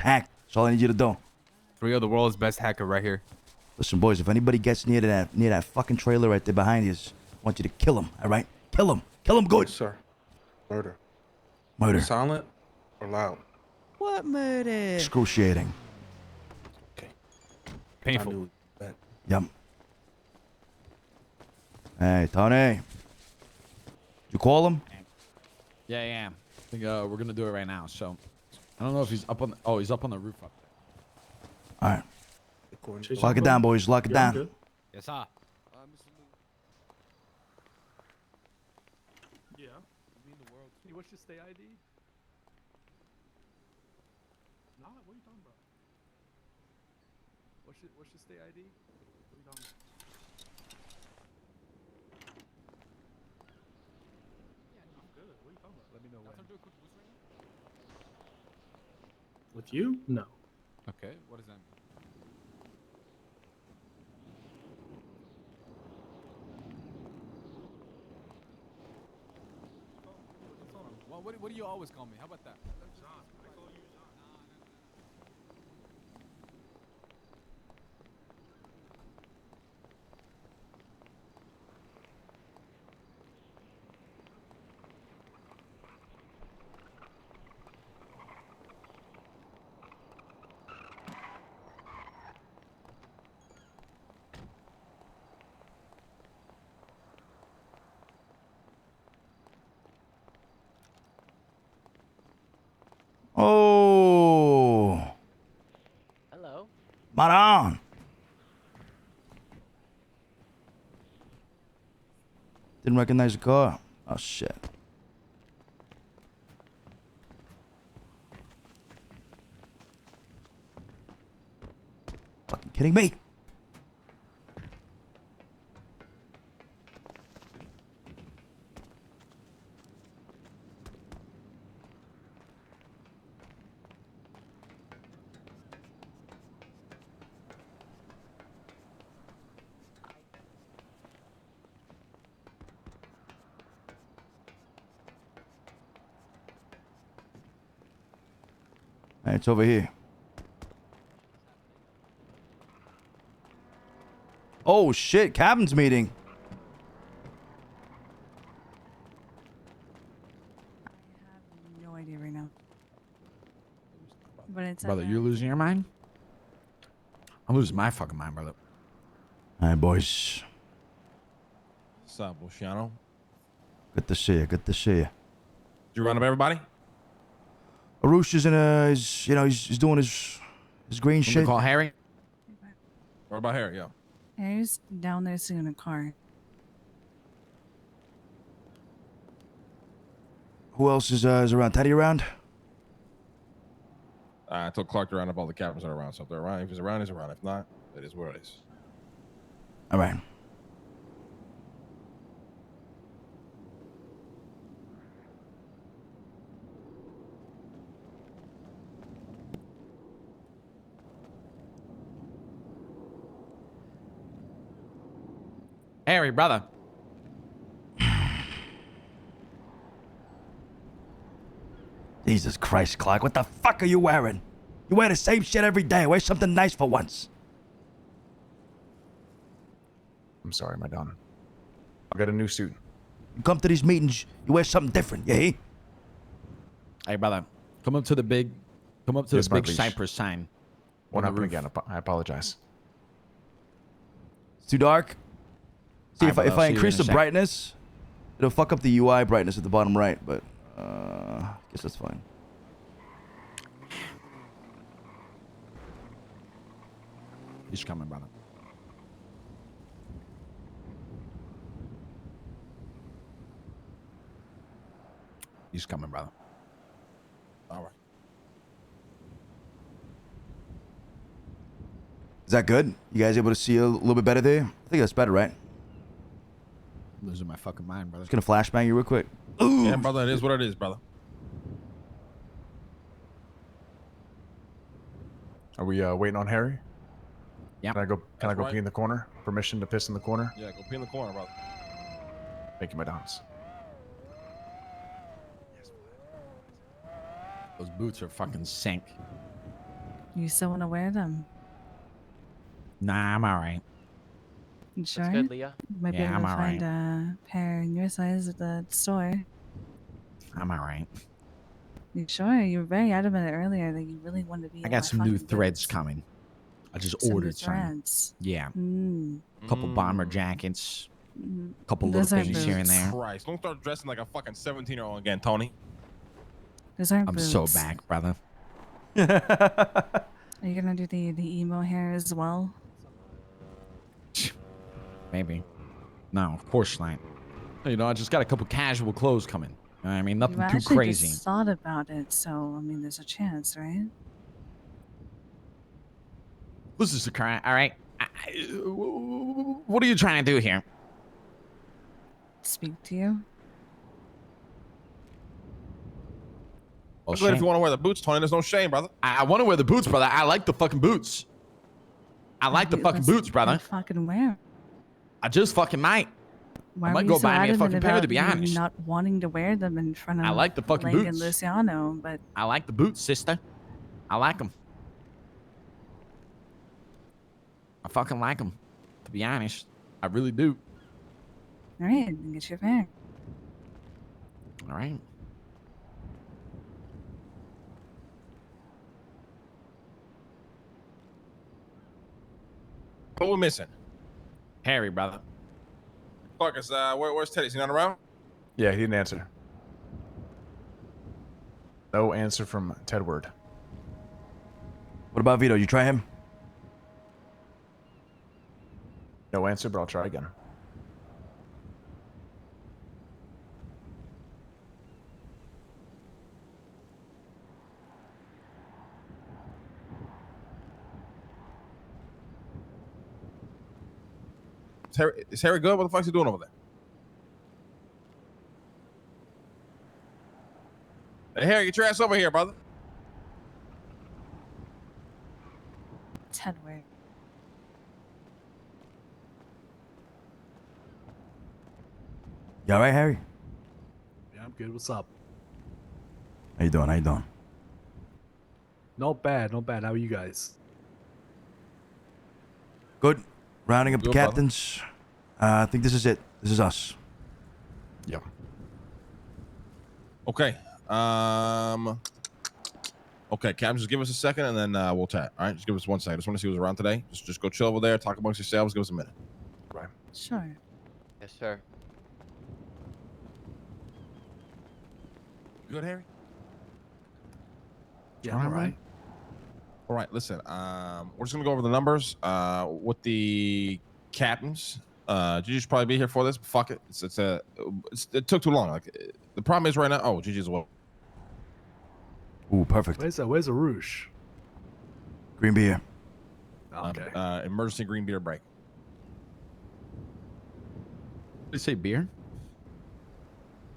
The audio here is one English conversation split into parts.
hacked. That's all I need you to do. Rio, the world's best hacker right here. Listen, boys, if anybody gets near that fucking trailer right there behind you, I want you to kill him, all right? Kill him. Kill him good. Yes, sir. Murder. Murder. Silent or loud? What murder? Excruciating. Okay. Painful. I knew that. Yep. Hey, Tony. You call him? Yeah, I am. I think we're gonna do it right now. So I don't know if he's up on. Oh, he's up on the roof up there. All right. According to Lock it down, boys. Lock it down. Yes, sir. Yeah. You mean the world? What's your stay ID? Nah, what are you talking about? What's your stay ID? What are you talking about? Yeah, I'm good. What are you talking about? Let me know when. With you? No. Okay. What does that mean? Well, what do you always call me? How about that? John. I call you John. Oh. Hello. Maran. Didn't recognize the car. Oh, shit. Fucking kidding me? Hey, it's over here. Oh, shit. Cabin's meeting. I have no idea right now. But it's Brother, you're losing your mind? I'm losing my fucking mind, brother. All right, boys. What's up, Luciano? Good to see you. Good to see you. Did you run up everybody? Arush is in he's doing his green Can we shit. call Harry? What about Harry? Yo. Harry's down there sitting in a car. Who else is around? Teddy around? I told Clark to round up all the captains that are around. So if they're around, if he's around, he's around. If not, it is where it is. All right. Harry, brother. Jesus Christ, Clark. What the fuck are you wearing? You wear the same shit every day. Wear something nice for once. I'm sorry, my Don. I'll get a new suit. You come to these meetings, you wear something different, you hear? Hey, brother. Come up to the big Yes, my big liege. Cypress sign. Won't on the happen roof. again. I apologize. It's too dark. See, Alright, if brother, I I'll see you increase in the a sec. brightness, it'll fuck up the UI brightness at the bottom right, but guess that's fine. He's coming, brother. He's coming, brother. All right. Is that good? You guys able to see a little bit better there? I think that's better, right? Losing my fucking mind, brother. Just gonna flashbang you real quick. Yeah, brother, it is what it is, brother. Are we waiting on Harry? Yeah. Can I go That's right. pee in the corner? Permission to piss in the corner? Yeah, go pee in the corner, brother. Thank you, my Dons. Those boots are fucking sank. You still want to wear them? Nah, I'm all right. You sure? That's good, Leah. Might be Yeah, able I'm to all find right. a pair in your size at the store. I'm all right. You sure? You were very adamant earlier that you really wanted to be I in got my some new fucking threads boots. coming. I just Some new ordered some. threads. Yeah. Mm. A couple bomber jackets. Mm. A couple Those little aren't things here and boots. there. Christ, don't start dressing like a fucking 17-year-old again, Tony. Those aren't I'm boots. so back, brother. Are you gonna do the emo hair as well? Maybe. No, of course not. You know, I just got a couple casual clothes coming. You know what I mean, nothing You too actually crazy. just thought about it, so I mean, there's a chance, right? This is the current. All right. What are you trying to do here? Speak to you. Well, Good if shame. you want to wear the boots, Tony. There's no shame, brother. I want to wear the boots, brother. I like the fucking boots. I like the fucking boots, brother. Fucking wear. I just fucking might. Why I were might you go so buy me a adamant fucking pair, about to be you honest. not wanting to wear them in front of I like the fucking Blake and boots. Luciano? But I like the boots, sister. I like them. I fucking like them, to be honest. I really do. all right, then get your pair. All right. What we're missing? Harry, brother. Clarkus, where's Teddy? Is he not around? Yeah, he didn't answer. No answer from Tedward. What about Vito? You try him? No answer, but I'll try again. Is Harry good? What the fuck's he doing over there? Hey, Harry, get your ass over here, brother. Tedward. You all right, Harry? Yeah, I'm good. What's up? How you doing? How you doing? Not bad, not bad. How are you guys? Good. Rounding up the Good, brother. captains. I think this is it. This is us. Yeah. Okay. Okay, Cam, just give us a second and then we'll chat. All right, just give us 1 second. Just want to see who's around today. Just go chill over there, talk amongst yourselves. Give us a minute. Right. Sure. Yes, sir. Good, Harry? Yeah, I'm all right. All right, listen. We're just gonna go over the numbers with the captains. Gigi's probably be here for this. But fuck it. It took too long. Like the problem is right now. Oh, Gigi's well. Ooh, perfect. Where's the Rouge? Green beer. Okay. Emergency green beer break. Did you say beer?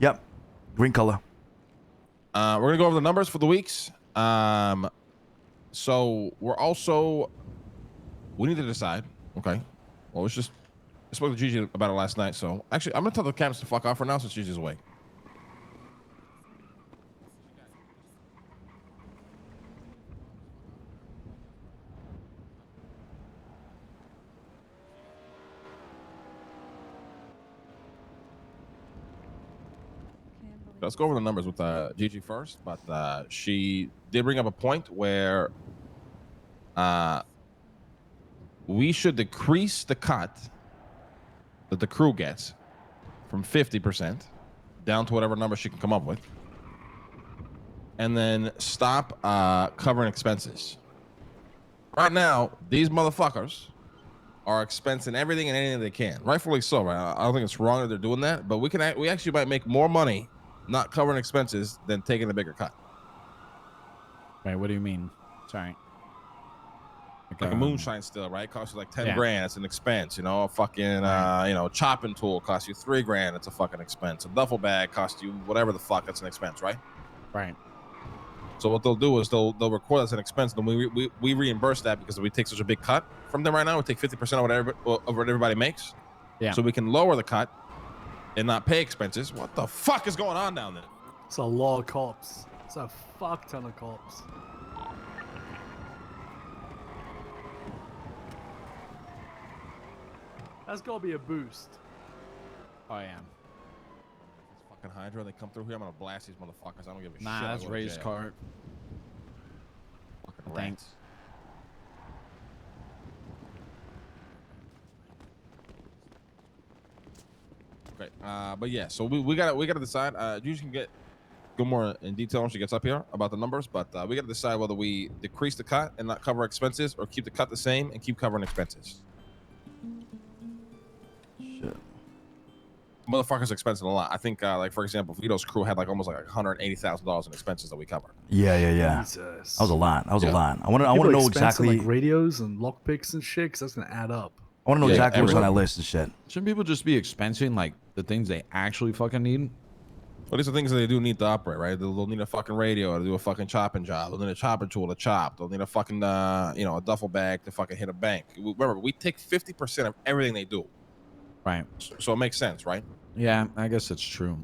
Yep. Green color. We're gonna go over the numbers for the weeks. So we need to decide. Okay. Well, I spoke to Gigi about it last night. So actually, I'm gonna tell the captains to fuck off for now since Gigi's away. Let's go over the numbers with Gigi first, but she did bring up a point where we should decrease the cut that the crew gets from 50% down to whatever number she can come up with, and then stop covering expenses. Right now, these motherfuckers are expensing everything and anything they can. Rightfully so, right? I don't think it's wrong that they're doing that, but we actually might make more money not covering expenses than taking a bigger cut. Wait, what do you mean? Sorry. Like a moonshine still, right? Costs you like 10 Yeah. grand. It's an expense, you know. A fucking, chopping tool costs you 3 grand. It's a fucking expense. A duffel bag costs you whatever the fuck. That's an expense, right? Right. So what they'll do is they'll record as an expense, and we reimburse that because we take such a big cut from them right now. We take 50% of what everybody makes. Yeah. So we can lower the cut and not pay expenses. What the fuck is going on down there? It's a lot of cops. It's a fuck ton of cops. That's gotta be a boost. Oh, I am. Fucking Hydra, they come through here. I'm gonna blast these motherfuckers. I don't give a shit. Nah, I that's go to Ray's jail. card. Fucking Thanks. rats. Okay, but yeah, so we gotta decide. You can go more in detail when she gets up here about the numbers, but we gotta decide whether we decrease the cut and not cover expenses, or keep the cut the same and keep covering expenses. Shit. Motherfuckers expensing a lot. I think, like for example, Vito's crew had like almost like $180,000 in expenses that we covered. Yeah. Jesus. That was a lot. That was a Yeah. lot. I want to People know expensing, exactly. like radios and lockpicks and shit, 'cause that's gonna add up. I want to know Yeah, exactly what's on that everything. list and shit. Shouldn't people just be expensing like the things they actually fucking need? Well, these are things that they do need to operate, right? They'll need a fucking radio to do a fucking chopping job. They'll need a chopping tool to chop. They'll need a fucking, a duffel bag to fucking hit a bank. Remember, we take 50% of everything they do. Right. So it makes sense, right? Yeah, I guess it's true.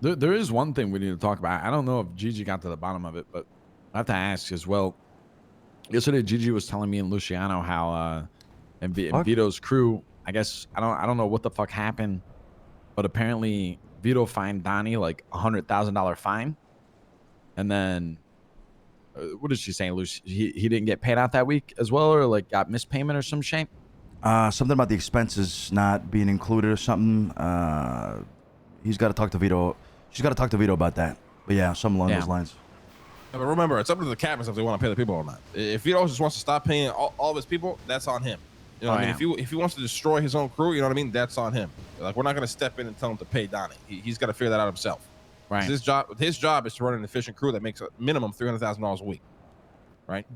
There is one thing we need to talk about. I don't know if Gigi got to the bottom of it, but I have to ask as well. Yesterday, Gigi was telling me and Luciano how, and Vito's crew, I guess, I don't know what the fuck happened, but apparently Vito fined Donnie like $100,000 fine. And then, what is she saying, Lucy? He didn't get paid out that week as well, or like got missed payment or some shit? Something about the expenses not being included or something. He's got to talk to Vito. She's got to talk to Vito about that. But yeah, something along those lines. Yeah, but remember, it's up to the captains if they want to pay the people or not. If Vito just wants to stop paying all of his people, that's on him. You know what I mean? If he wants to destroy his own crew, you know what I mean? That's on him. Like, we're not going to step in and tell him to pay Donnie. He's got to figure that out himself. Right. His job is to run an efficient crew that makes a minimum $300,000 a week. Right?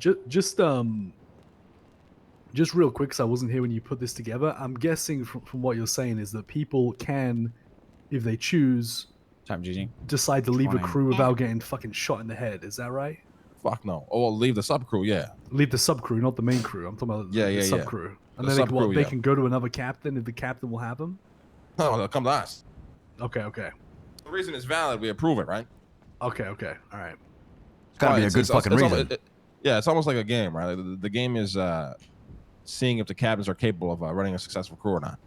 Just real quick, because I wasn't here when you put this together. I'm guessing from what you're saying is that people can, if they choose, decide to leave a crew without getting fucking shot in the head. Is that right? Fuck no. Oh, well, leave the sub crew, yeah. Leave the sub crew, not the main crew. I'm talking about the sub crew. And then they can go to another captain if the captain will have them? No, they'll come to us. Okay. The reason it's valid, we approve it, right? Okay. All right. It's got to be a good fucking reason. It's almost like a game, right? Like the game is seeing if the captains are capable of running a successful crew or not.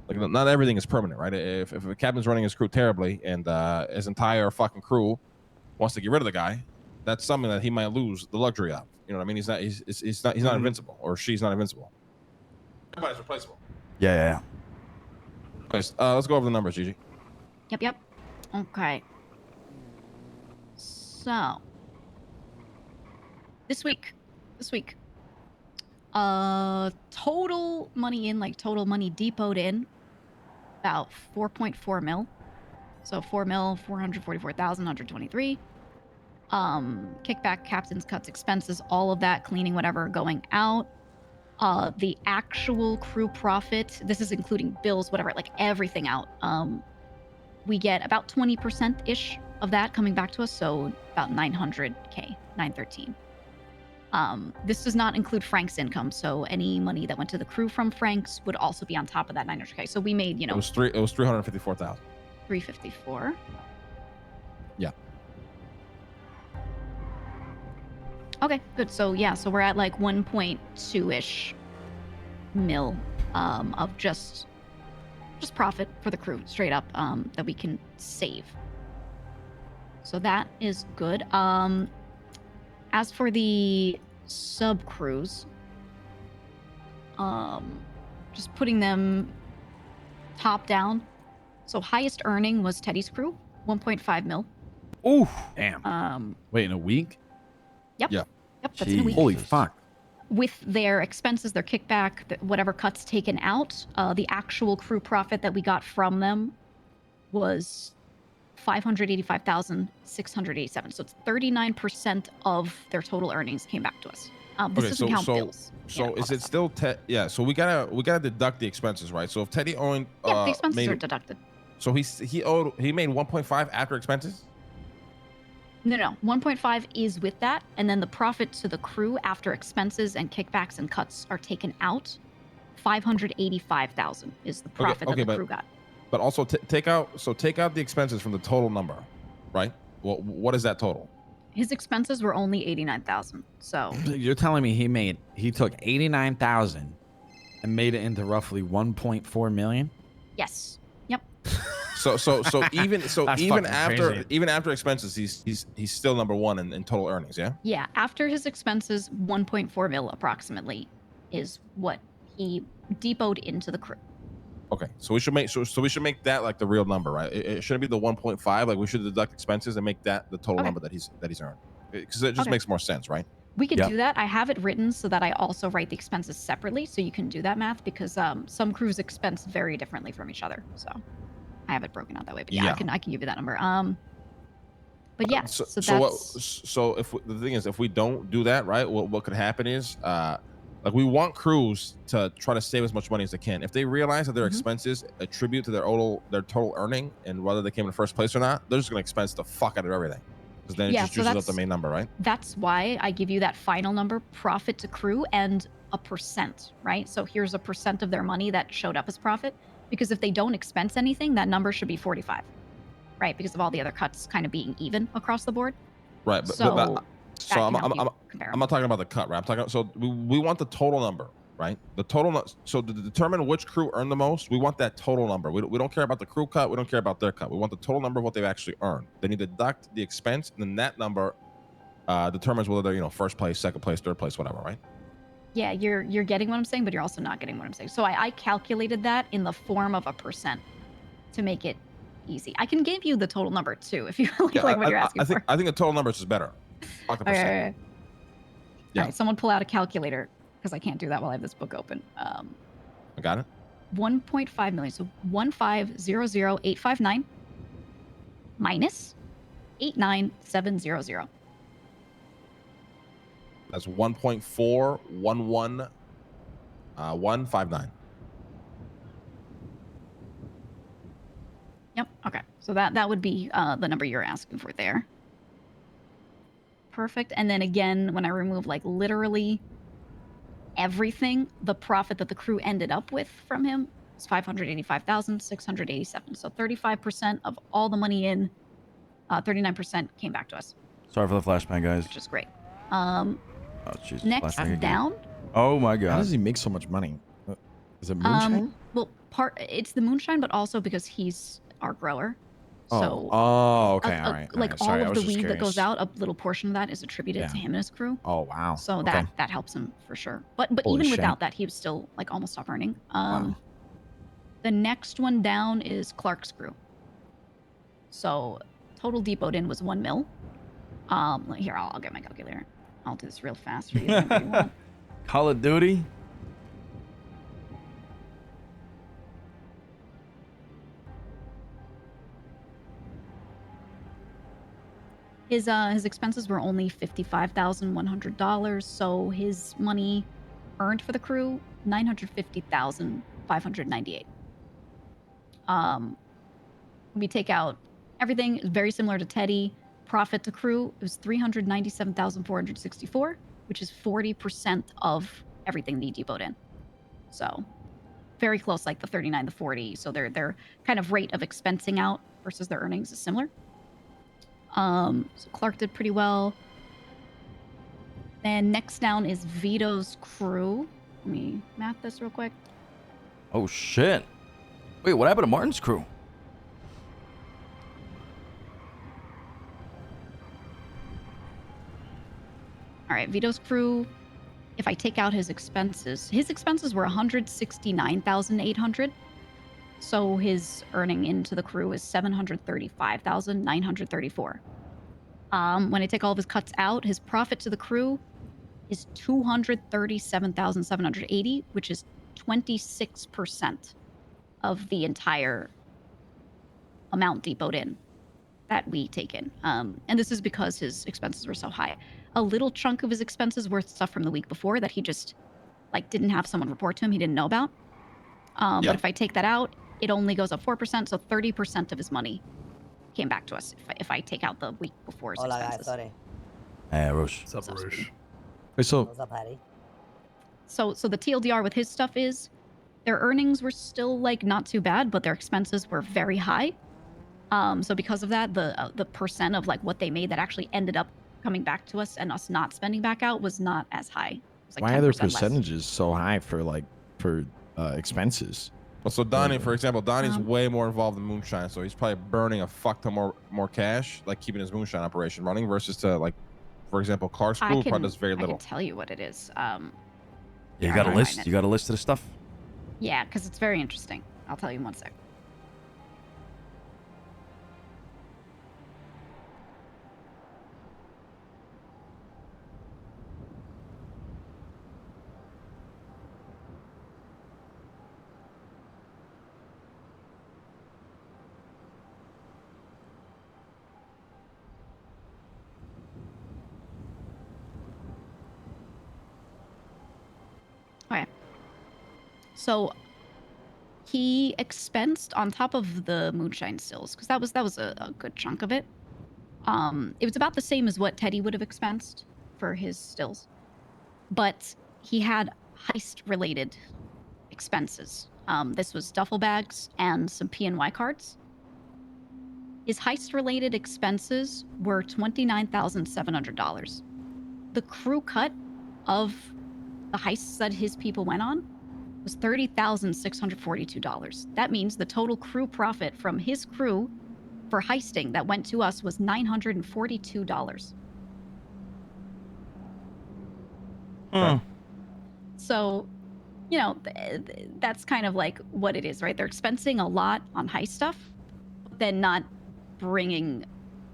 Like, not everything is permanent, right? If a captain's running his crew terribly and his entire fucking crew wants to get rid of the guy, that's something that he might lose the luxury of. You know what I mean? He's not invincible, or she's not invincible. Everybody's replaceable. Yeah. Let's go over the numbers, Gigi. Yep. Okay. So, this week, total money in, like total money depoted in, about 4.4 mil. So 4 mil, 444,123. Kickback, captain's cuts, expenses, all of that, cleaning, whatever, going out. The actual crew profit, this is including bills, whatever, like everything out. We get about 20%-ish of that coming back to us, so about 900K, 913. This does not include Frank's income, so any money that went to the crew from Frank's would also be on top of that 900K. So we made, It was 354,000. 354. Yeah. Okay, good. So yeah, so we're at like 1.2-ish mil of just profit for the crew, straight up, that we can save. So that is good. As for the sub crews, just putting them top down. So highest earning was Teddy's crew, 1.5 mil. Ooh, damn. Wait, in a week? Yep. Yeah. Yep, that's in a week. Holy fuck. With their expenses, their kickback, whatever cuts taken out, the actual crew profit that we got from them was 585,687. So it's 39% of their total earnings came baake to us. This doesn't count bills. So is it still so we gotta deduct the expenses, right? So if Teddy owned the expenses are deducted. So he made 1.5 after expenses? No. 1.5 is with that, and then the profit to the crew after expenses and kickbacks and cuts are taken out. 585,000 is the profit that the crew got. But also take out the expenses from the total number, right? Well, what is that total? His expenses were only 89,000. So you're telling me he took 89,000 and made it into roughly 1.4 million. Yes. Yep. So even That's even fucking after crazy. even after expenses, he's still number one in total earnings. Yeah. Yeah. After his expenses, 1.4 mil approximately is what he depoted into the crew. Okay, so we should make that like the real number, right? It shouldn't be the 1.5. Like we should deduct expenses and make that the total Okay. number that he's earned, because it just Okay. makes more sense, right? We could Yeah. do that. I have it written so that I also write the expenses separately, so you can do that math because some crews expense very differently from each other. So I have it broken out that way. But yeah, Yeah. I can give you that number. But yeah, So so so what? that's So if the thing is, if we don't do that, right, what could happen is, like we want crews to try to save as much money as they can. If they realize that their Mhm. expenses attribute to their total earning and whether they came in first place or not, they're just gonna expense the fuck out of everything, because then it Yeah, just so juices up that's- the main number, right? that's why I give you that final number, profit to crew, and a percent, right? So here's a percent of their money that showed up as profit. Because if they don't expense anything, that number should be 45, right? Because of all the other cuts kind of being even across the board. Right, So so that I'm, can I'm, help you I'm, compare 'em. I'm not talking about the cut, right? I'm talking. So we want the total number, right? The total. So to determine which crew earned the most, we want that total number. We don't care about the crew cut. We don't care about their cut. We want the total number of what they've actually earned. Then you deduct the expense, and then that number determines whether they're first place, second place, third place, whatever, right? Yeah, you're getting what I'm saying, but you're also not getting what I'm saying. So I calculated that in the form of a percent to make it easy. I can give you the total number too if you really like what you're asking I think for. I think the total number is just better. Fuck a All right, percent. all right. Yeah. All right, someone pull out a calculator because I can't do that while I have this book open. I got it. 1.5 million. So 1500859 minus 89700. That's 1.411159. Yep. Okay. So that would be the number you're asking for there. Perfect. And then again, when I remove like literally everything, the profit that the crew ended up with from him is 585,687. So 35% of all the money in, 39% came back to us, Sorry for the flashbang, guys. which is great. Oh, Jesus. Next flashbang again. down. Oh my How God. does he make so much money? Is it moonshine? Well, it's the moonshine, but also because he's our grower. So Okay, all right. like Sorry, all I of was the just weed that goes curious. out, a little portion of that is attributed to Yeah. him and his crew. Oh wow. So Okay. that helps him for sure. But Holy even shit. without that, he was still like almost stop earning. Wow. The next one down is Clark's crew. So total depoted in was 1 mil. Here I'll get my calculator. I'll do this real fast for you. Whenever you want. Call of Duty. His expenses were only $55,100, so his money earned for the crew $950,598. We take out everything very similar to Teddy. Profit to crew it was $397,464, which is 40% of everything the depot in. So very close, like the 39, the 40. So their kind of rate of expensing out versus their earnings is similar. So Clark did pretty well. Then next down is Vito's crew. Let me math this real quick. Oh shit. Wait, what happened to Martin's crew? All right, Vito's crew. If I take out his expenses were 169,800. So his earning into the crew is 735,934. When I take all of his cuts out, his profit to the crew is 237,780, which is 26% of the entire amount depoted in that we take in. And this is because his expenses were so high. A little chunk of his expenses were stuff from the week before that he just like didn't have someone report to him he didn't know about. But if I take that out, it only goes up 4%, so 30% of his money came back to us if I take out the week before's Hola, guys. expenses. Sorry. Hey, Roche. What's up, Roosh? Wait, so What's up, Harry? So the TLDR with his stuff is their earnings were still like not too bad, but their expenses were very high. So because of that, the percent of like what they made that actually ended up coming back to us and us not spending back out was not as high. It was like why are their 10% less. percentages so high for for expenses. Well, so Donnie, Right. for example, Donnie's Um, way more involved in moonshine, so he's probably burning a fuck ton more cash, like keeping his moonshine operation running, versus to like, for example, Clark's I crew can, probably does very I little. can tell you what it is. Yeah, you Here, got a I can list. find You it. got a list of the stuff. Yeah, because it's very interesting. I'll tell you in 1 sec. Okay. So he expensed on top of the moonshine stills, because that was a good chunk of it. It was about the same as what Teddy would have expensed for his stills, but he had heist-related expenses. This was duffel bags and some PNY cards. His heist-related expenses were $29,700. The crew cut of the heists that his people went on was $30,642. That means the total crew profit from his crew for heisting that went to us was $942. Hmm. So, you know, that's kind of like what it is, right? They're expensing a lot on heist stuff, but then not bringing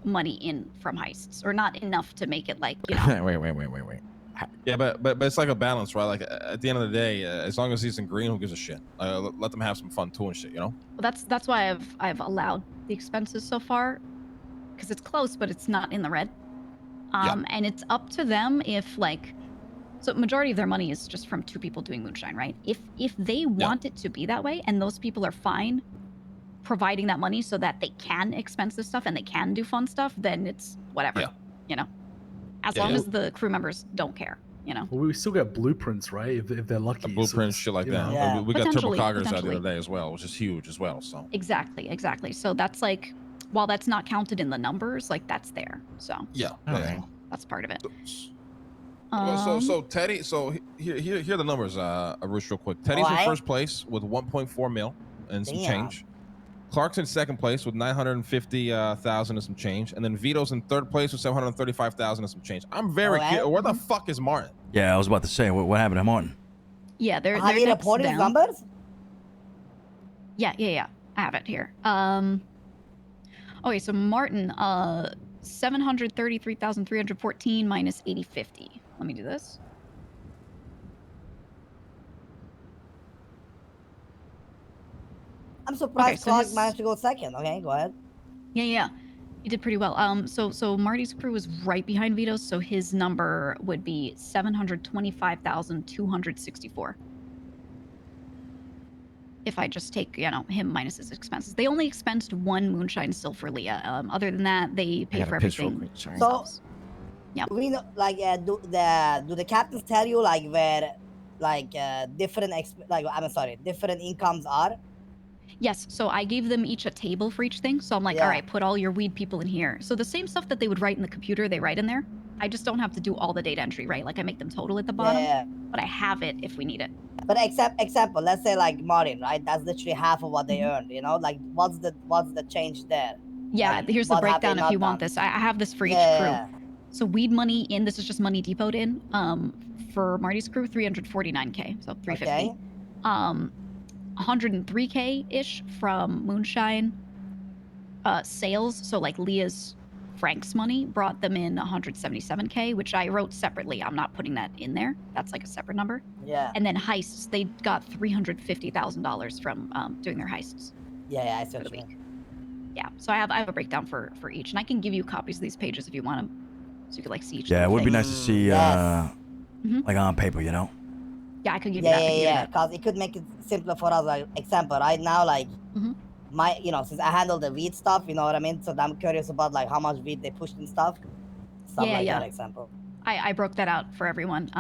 money in from heists, or not enough to make it like, you know. Wait. Yeah, but it's like a balance, right? Like at the end of the day, as long as he's in green, who gives a shit? Let them have some fun too and shit, you know? Well, that's why I've allowed the expenses so far, because it's close, but it's not in the red. And it's up to them if like, so majority of their money is just from 2 people doing moonshine, right? If they want it to be that way, and those people are fine providing that money so that they can expense this stuff and they can do fun stuff, then it's whatever, you know, as long as the crew members don't care, you know. Well, we still get blueprints, right? If they're lucky. A blueprint, So shit like you that. know. Yeah. We got turbo coggers out the Potentially. other day as well, which is huge as well. So Exactly. So that's like, while that's not counted in the numbers, like that's there. So that's part of it. So Teddy, so here are the numbers, Arush, real quick. Teddy's in first place with 1.4 mil and some change. Clark's in second place with 950,000 and some change, and then Vito's in third place with 735,000 and some change. I'm very curious. Where the fuck is Martin? Yeah, I was about to say, what happened to Martin? Yeah, they're Have you next reported his down. numbers? Yeah. I have it here. Okay, so Martin, 733,314 minus 8050. Let me do this. I'm surprised so Clark his- managed to go second. Okay, go ahead. Yeah. He did pretty well. So Marty's crew was right behind Vito's, so his number would be 725,264. If I just take, you know, him minus his expenses. They only expensed 1 moonshine still for Leah. Other than that, they pay for everything. So, yeah. do we know, like, do the captains tell you like where, like, different different incomes are? Yes, so I gave them each a table for each thing. So I'm like, all right, put all your weed people in here. So the same stuff that they would write in the computer, they write in there. I just don't have to do all the data entry, right? Like I make them total at the bottom, but I have it if we need it. But example, let's say like Martin, right? That's literally half of what they earned. You know, like what's the change there? Yeah, Like, here's the what have they breakdown if not you want done? this. I have this for each crew. So weed money in, this is just money depoted in. For Marty's crew, 349K, so 350. 103K-ish from moonshine sales. So like Leah's Frank's money brought them in 177K, which I wrote separately. I'm not putting that in there. That's like a separate number. Yeah. And then heists, they got $350,000 from doing their heists. Yeah, I see for what the you week. mean. Yeah, so I have a breakdown for each, and I can give you copies of these pages if you want them, so you can like see each. Yeah, it little would be thing. nice to see, like on paper, you know. Yeah, I could give you that. Yeah, because it could make it simpler for us. Like example, right now, like my, you know, since I handle the weed stuff, you know what I mean. So I'm curious about like how much weed they pushed and stuff. That example. I broke that out for everyone.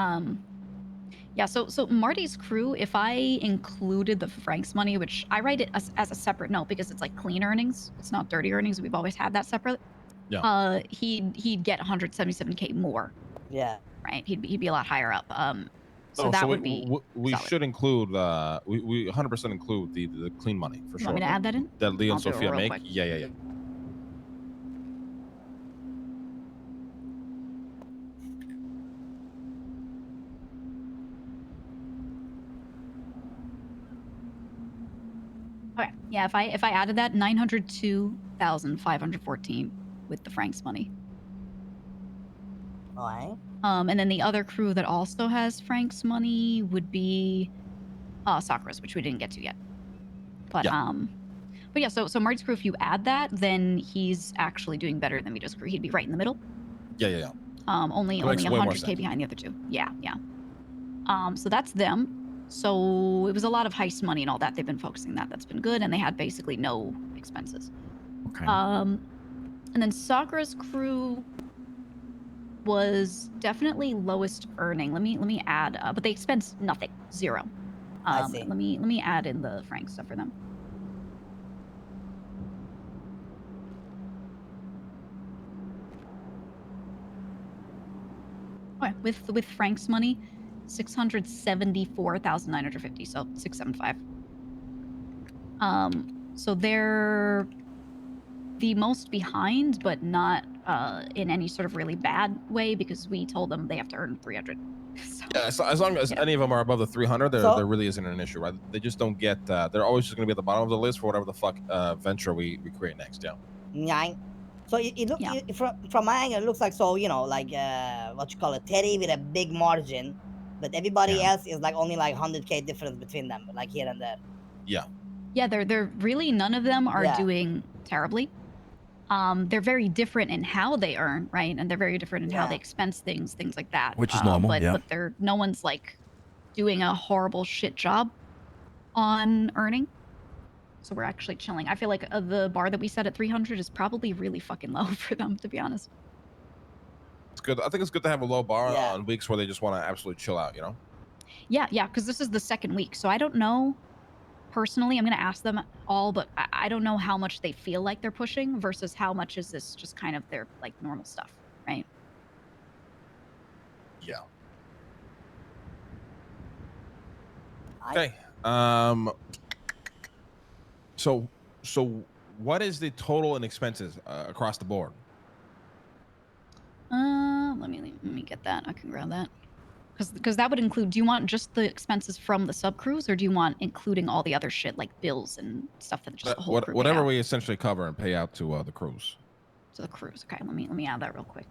Yeah, so Marty's crew, if I included the Frank's money, which I write it as a separate note because it's like clean earnings, it's not dirty earnings. We've always had that separate. He'd get 177K more. Yeah. Right. He'd be a lot higher up. So that would be we solid. should include we 100% include the clean money for You sure. want me to add that in? That Leo and I'll do it Sophia real make. quick. Yeah. Okay. Yeah, if I added that, 902,514 with the Frank's money. All right. And then the other crew that also has Frank's money would be Sakura's, which we didn't get to yet. But yeah, so Marty's crew, if you add that, then he's actually doing better than Vito's crew. He'd be right in the middle. Yeah. Only That makes way more 100K sense. behind the other two. Yeah. So that's them. So it was a lot of heist money and all that. They've been focusing that. That's been good, and they had basically no expenses. Okay. And then Sakura's crew was definitely lowest earning. Let me add, but they expense nothing, 0. I see. Let me add in the Frank stuff for them. Okay, with Frank's money, 674,950, so 675. So they're the most behind, but not in any sort of really bad way, because we told them they have to earn 300. So, Yeah, as long as any of them are above the 300, there really isn't an issue, right? They just don't get. They're always just going to be at the bottom of the list for whatever the fuck venture we create next. Yeah. Yeah. So it looks from my angle, it looks like like what you call it, Teddy with a big margin, but everybody else is like only like 100K difference between them, like here and there. Yeah. Yeah, they're really, none of them are doing terribly. They're very different in how they earn, right? And they're very different in how they expense things like that. Which is normal, but no one's like doing a horrible shit job on earning. So we're actually chilling. I feel like the bar that we set at 300 is probably really fucking low for them, to be honest. It's good. I think it's good to have a low bar on weeks where they just want to absolutely chill out, you know? Yeah, because this is the second week. So I don't know. Personally, I'm going to ask them all, but I don't know how much they feel like they're pushing versus how much is this just kind of their like normal stuff, right? Yeah. Okay. So what is the total in expenses across the board? Let me get that. I can grab that. Because that would include, do you want just the expenses from the sub crews, or do you want including all the other shit like bills and stuff that just the whole crew whatever pay out? we essentially cover and pay out to the crews. To the crews. Okay, let me add that real quick.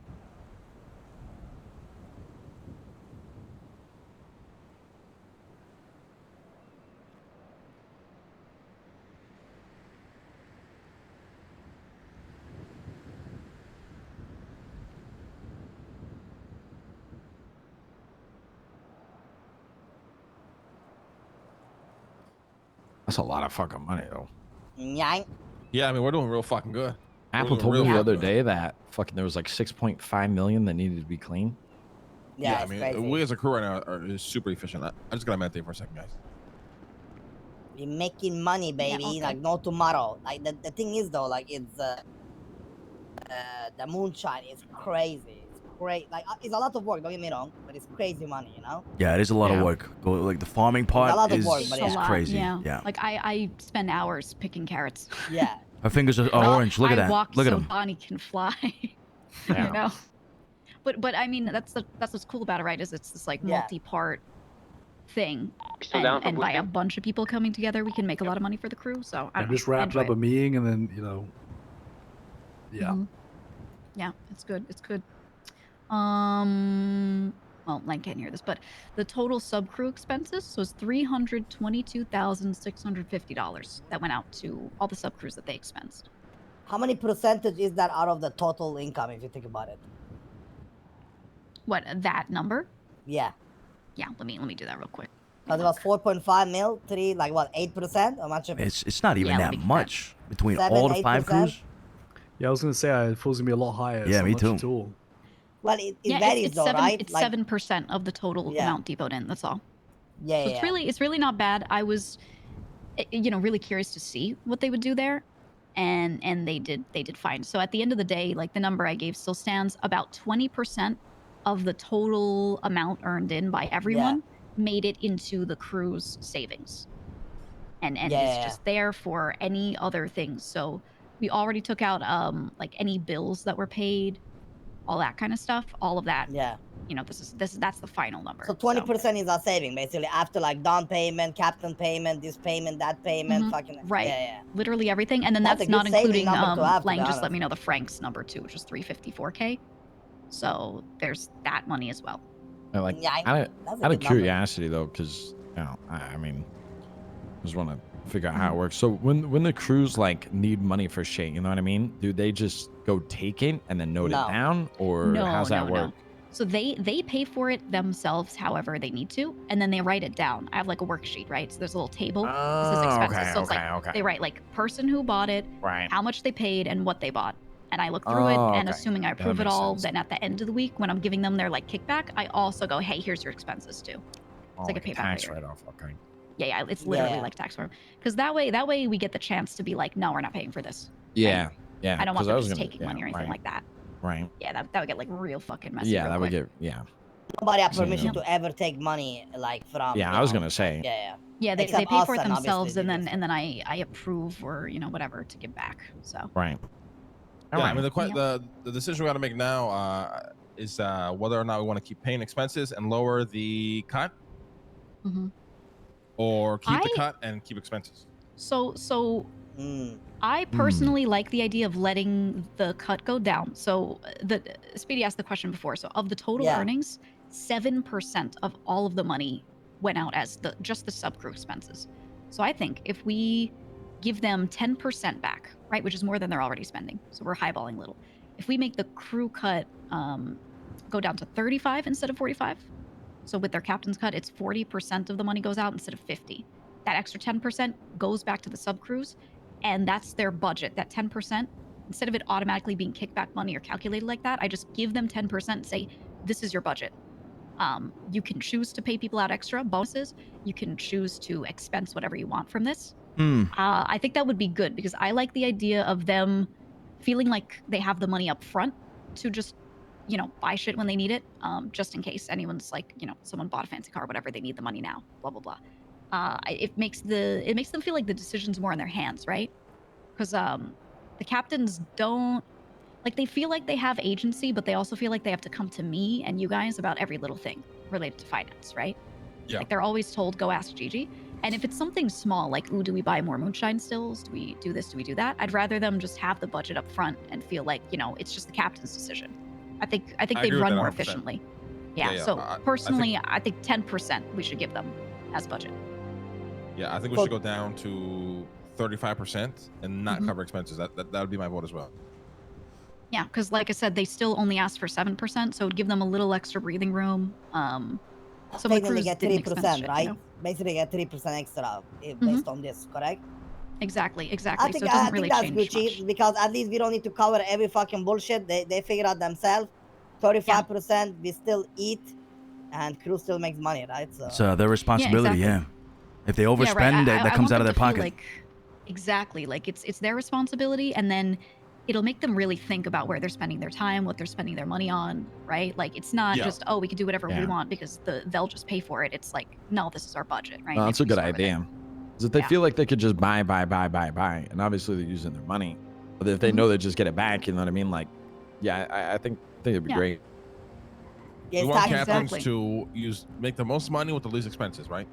That's a lot of fucking money, though. Yeah. Yeah, I mean, we're doing real fucking good. Apple told me the other day that fucking there was like 6.5 million that needed to be clean. Yeah, I mean, we as a crew right now are super efficient. I just gotta meditate for a second, guys. We're making money, baby. Like no tomorrow. Like the thing is though, like it's the moonshine is crazy. It's great. Like it's a lot of work. Don't get me wrong, but it's crazy money, you know. Yeah, it is a lot of work. Like the farming part is crazy. Yeah. Like I spend hours picking carrots. Yeah. Her fingers are orange. Look at that. Walk Look at so them. Bonnie can fly. Yeah. You know. But I mean that's what's cool about it, right? Is it's this like multi-part thing, and by a bunch of people coming together, we can make a lot of money for the crew. So I just wrapped up a meeting, and then yeah, it's good. It's good. Well, Len can't hear this, but the total sub crew expenses was $322,650 that went out to all the sub crews that they expensed. How many percentage is that out of the total income, if you think about it? What, that number? Yeah. Yeah, let me do that real quick. Because it was 4.5 mil, 8%? How much of it? It's not even that much between all the 5 crews. Yeah, I was gonna say I thought it was gonna be a lot higher. Yeah, so me much too. at all. Well, it varies though, right? It's 7% of the total amount depoted in. That's all. Yeah, so it's really not bad. I was, really curious to see what they would do there, and they did fine. So at the end of the day, like the number I gave still stands. About 20% of the total amount earned in by everyone made it into the crew's savings. And it's Yeah. just there for any other things. So we already took out like any bills that were paid, all that kind of stuff, all of that. Yeah. You know, that's the final number. So 20% is our saving basically after like down payment, captain payment, this payment, that payment, fucking Right. Yeah. Literally everything. And then That's a that's good not saving including number to have, to Lang be just let honest. me know the Frank's number too, which is 354K. So there's that money as well. Like, Yeah, out that's a of good number. curiosity though, because you know, I mean, just want to figure out how it works. So when the crews like need money for shit, you know what I mean? Do they just go take it and then note No. it down, or how's that work? So they pay for it themselves however they need to, and then they write it down. I have like a worksheet, right? So there's a little table. This is expenses. Okay, So it's like they write like person who bought it, Right. how much they paid, and what they bought. And I look through it, and assuming I approve it makes all, sense. then at the end of the week, when I'm giving them their like kickback, I also go, hey, here's your expenses too. Oh, like a payback tax later. write-off. Okay. Yeah, it's literally Yeah. like tax form. Because that way we get the chance to be like, no, we're not paying for this. Yeah. Yeah. I don't want 'cause them was just gonna- taking money or anything like that. Right. Yeah, that would get like real fucking messy. Yeah, real that would quick. get. Yeah. Nobody have So, permission yeah. to ever take money like from. Yeah, you I was know, gonna say. Yeah. Yeah, they Except pay us for it and obviously themselves, and DJs. then I approve or whatever to give back. So Right. Yeah, I mean Yep. the decision we got to make now is whether or not we want to keep paying expenses and lower the cut, Mhm. or keep the I- cut and keep expenses. so I personally like the idea of letting the cut go down. So the Speedy asked the question before. So of the total Yeah. earnings, 7% of all of the money went out as just the subcrew expenses. So I think if we give them 10% back, right, which is more than they're already spending. So we're highballing a little. If we make the crew cut go down to 35 instead of 45. So with their captain's cut, it's 40% of the money goes out instead of 50. That extra 10% goes back to the subcrews, and that's their budget. That 10%, instead of it automatically being kickback money or calculated like that, I just give them 10% and say, this is your budget. You can choose to pay people out extra bonuses. You can choose to expense whatever you want from this. I think that would be good because I like the idea of them feeling like they have the money up front to just, buy shit when they need it, just in case anyone's like, someone bought a fancy car, whatever, they need the money now, blah, blah, blah. It makes them feel like the decision's more in their hands, right? Because the captains don't, like, they feel like they have agency, but they also feel like they have to come to me and you guys about every little thing related to finance, right? Yeah. Like, they're always told, go ask Gigi. And if it's something small, like, ooh, do we buy more moonshine stills? Do we do this? Do we do that? I'd rather them just have the budget up front and feel like, it's just the captain's decision. I think they'd agree with run that more 100%. efficiently. Yeah, Yeah. yeah. So personally, think- I think 10% we should give them as budget. Yeah, I think we should go down to 35% and not cover expenses. That would be my vote as well. Yeah, because like I said, they still only asked for 7%, so it would give them a little extra breathing room. So the Technically crews get didn't 3%, expense shit, right? Basically get 3% extra based on this, correct? Exactly. I So think, it doesn't I really think that's change good, much. Chief, because at least we don't need to cover every fucking bullshit. They figure out themselves. 35%, we still eat, and crew still makes money, right? So It's their responsibility, exactly. If they Yeah, right. overspend, that I comes want out of them their to feel pocket. Exactly. Like it's their responsibility, and then it'll make them really think about where they're spending their time, what they're spending their money on, right? Like it's not just, oh, we can do whatever we want because they'll just pay for it. It's like, no, this is our budget, right? No, And that's a if we good screw with it- idea. Because if they feel like they could just buy, and obviously they're using their money, but if they know they just get it back, you know what I mean? Like, yeah, I think it'd be great. Yeah, We it's want tax- captains Exactly. to make the most money with the least expenses, right?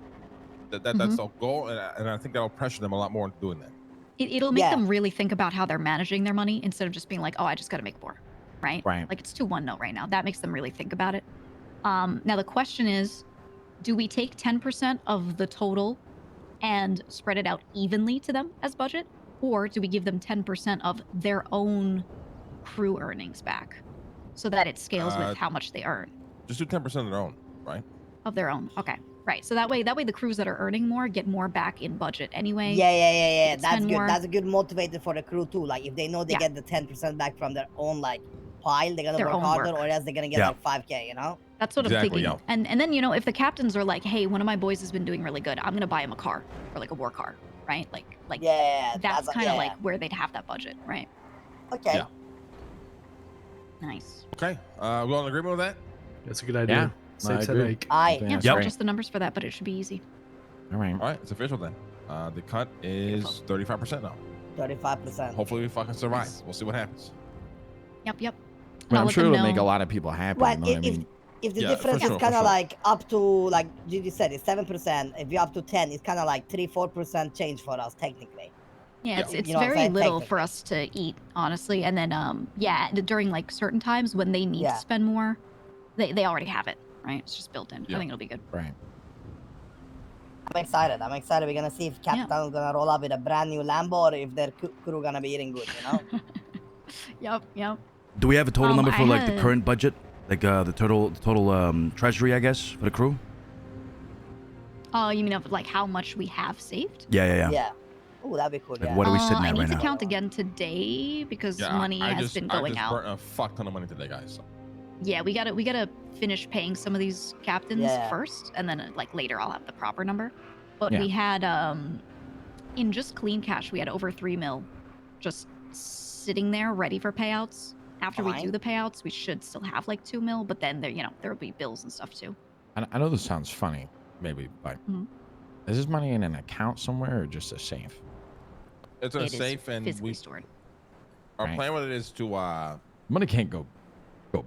That's the goal, and I think that'll pressure them a lot more into doing that. It'll make them really think about how they're managing their money instead of just being like, oh, I just got to make more, right? Right. Like it's 2-1 no right now. That makes them really think about it. Now the question is, do we take 10% of the total and spread it out evenly to them as budget, or do we give them 10% of their own crew earnings back so that it scales with how much they earn? Just do 10% of their own, right? Of their own. Okay. Right. So that way the crews that are earning more get more back in budget anyway. Yeah. They That's spend good. more. That's a good motivator for the crew too. Like if they know they get the 10% back from their own like pile, they're gonna Their work own harder, work. or else they're gonna get like 5K. You know? That's what I'm Exactly, thinking. And then if the captains are like, hey, one of my boys has been doing really good, I'm gonna buy him a car or like a war car, right? Like Yeah. that's kind of like where they'd have that budget, right? Okay. Yeah. Nice. Okay. We all in agreement with that? That's a good idea. Saves I agree. headache. I Yeah, Yeah, that's not great. just the numbers for that, but it should be easy. All right. All right, it's official then. The cut is 35% now. 35%. Hopefully we fucking survive. Nice. We'll see what happens. Yep. And Well, I'll I'm let sure them it'll make a know. lot of people happy. Well, You know what I mean? if the Yeah, difference for sure, is kind for of sure. like up to, like Gigi said, it's 7%. If you're up to 10, it's kind of like 3-4% change for us technically. Yeah, Yeah. it's You know what I'm very saying? little for Technically. us to eat, honestly. And then during like certain times when they need Yeah. to spend more, they already have it, right? It's just built in. Yeah. I think it'll be good. Right. I'm excited. We're gonna see if Captain's gonna roll up with a brand new Lambo or if their crew gonna be eating good, you know? Yep. Do we have a total number I for like the had- current budget? Like the total treasury, I guess, for the crew? Oh, you mean of like how much we have saved? Yeah. Yeah. Ooh, that'd be cool. Like, Yeah. what are we sitting I at need right to now? count again today because Yeah, money has been going I just out. burnt a fuck ton of money today, guys. So. Yeah, we gotta finish paying some of these captains Yeah. first, and then like later I'll have the proper number. But Yeah. we had in just clean cash we had over 3 mil just sitting there ready for payouts. After we do Fine. the payouts, we should still have like 2 mil, but then there'll be bills and stuff too. I know this sounds funny, maybe, but Mhm. is this money in an account somewhere or just a safe? It's in a It is safe, and physically stored. our Right. plan with it is to Money can't go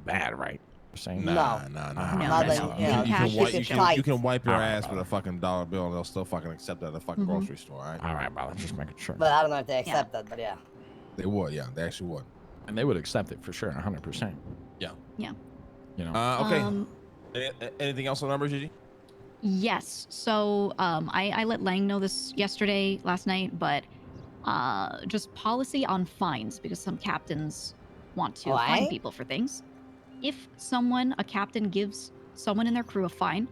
bad, right? You're saying? nah. No, no, You no. can- you Cash can wipe is you chill. can, you can wipe your All right, ass with brother. a fucking dollar bill, and they'll still fucking accept that at a fucking Mhm. grocery store. All right? All right, brother. Just making sure. But I don't know if they accept that, but yeah. They would, yeah, they actually would. And they would accept it for sure, 100%. Yeah. Yeah. You know? Okay. Um, Anything else on numbers, Gigi? Yes. So I let Lang know this last night, but just policy on fines because some captains want to fine Why? people for things. If a captain gives someone in their crew a fine,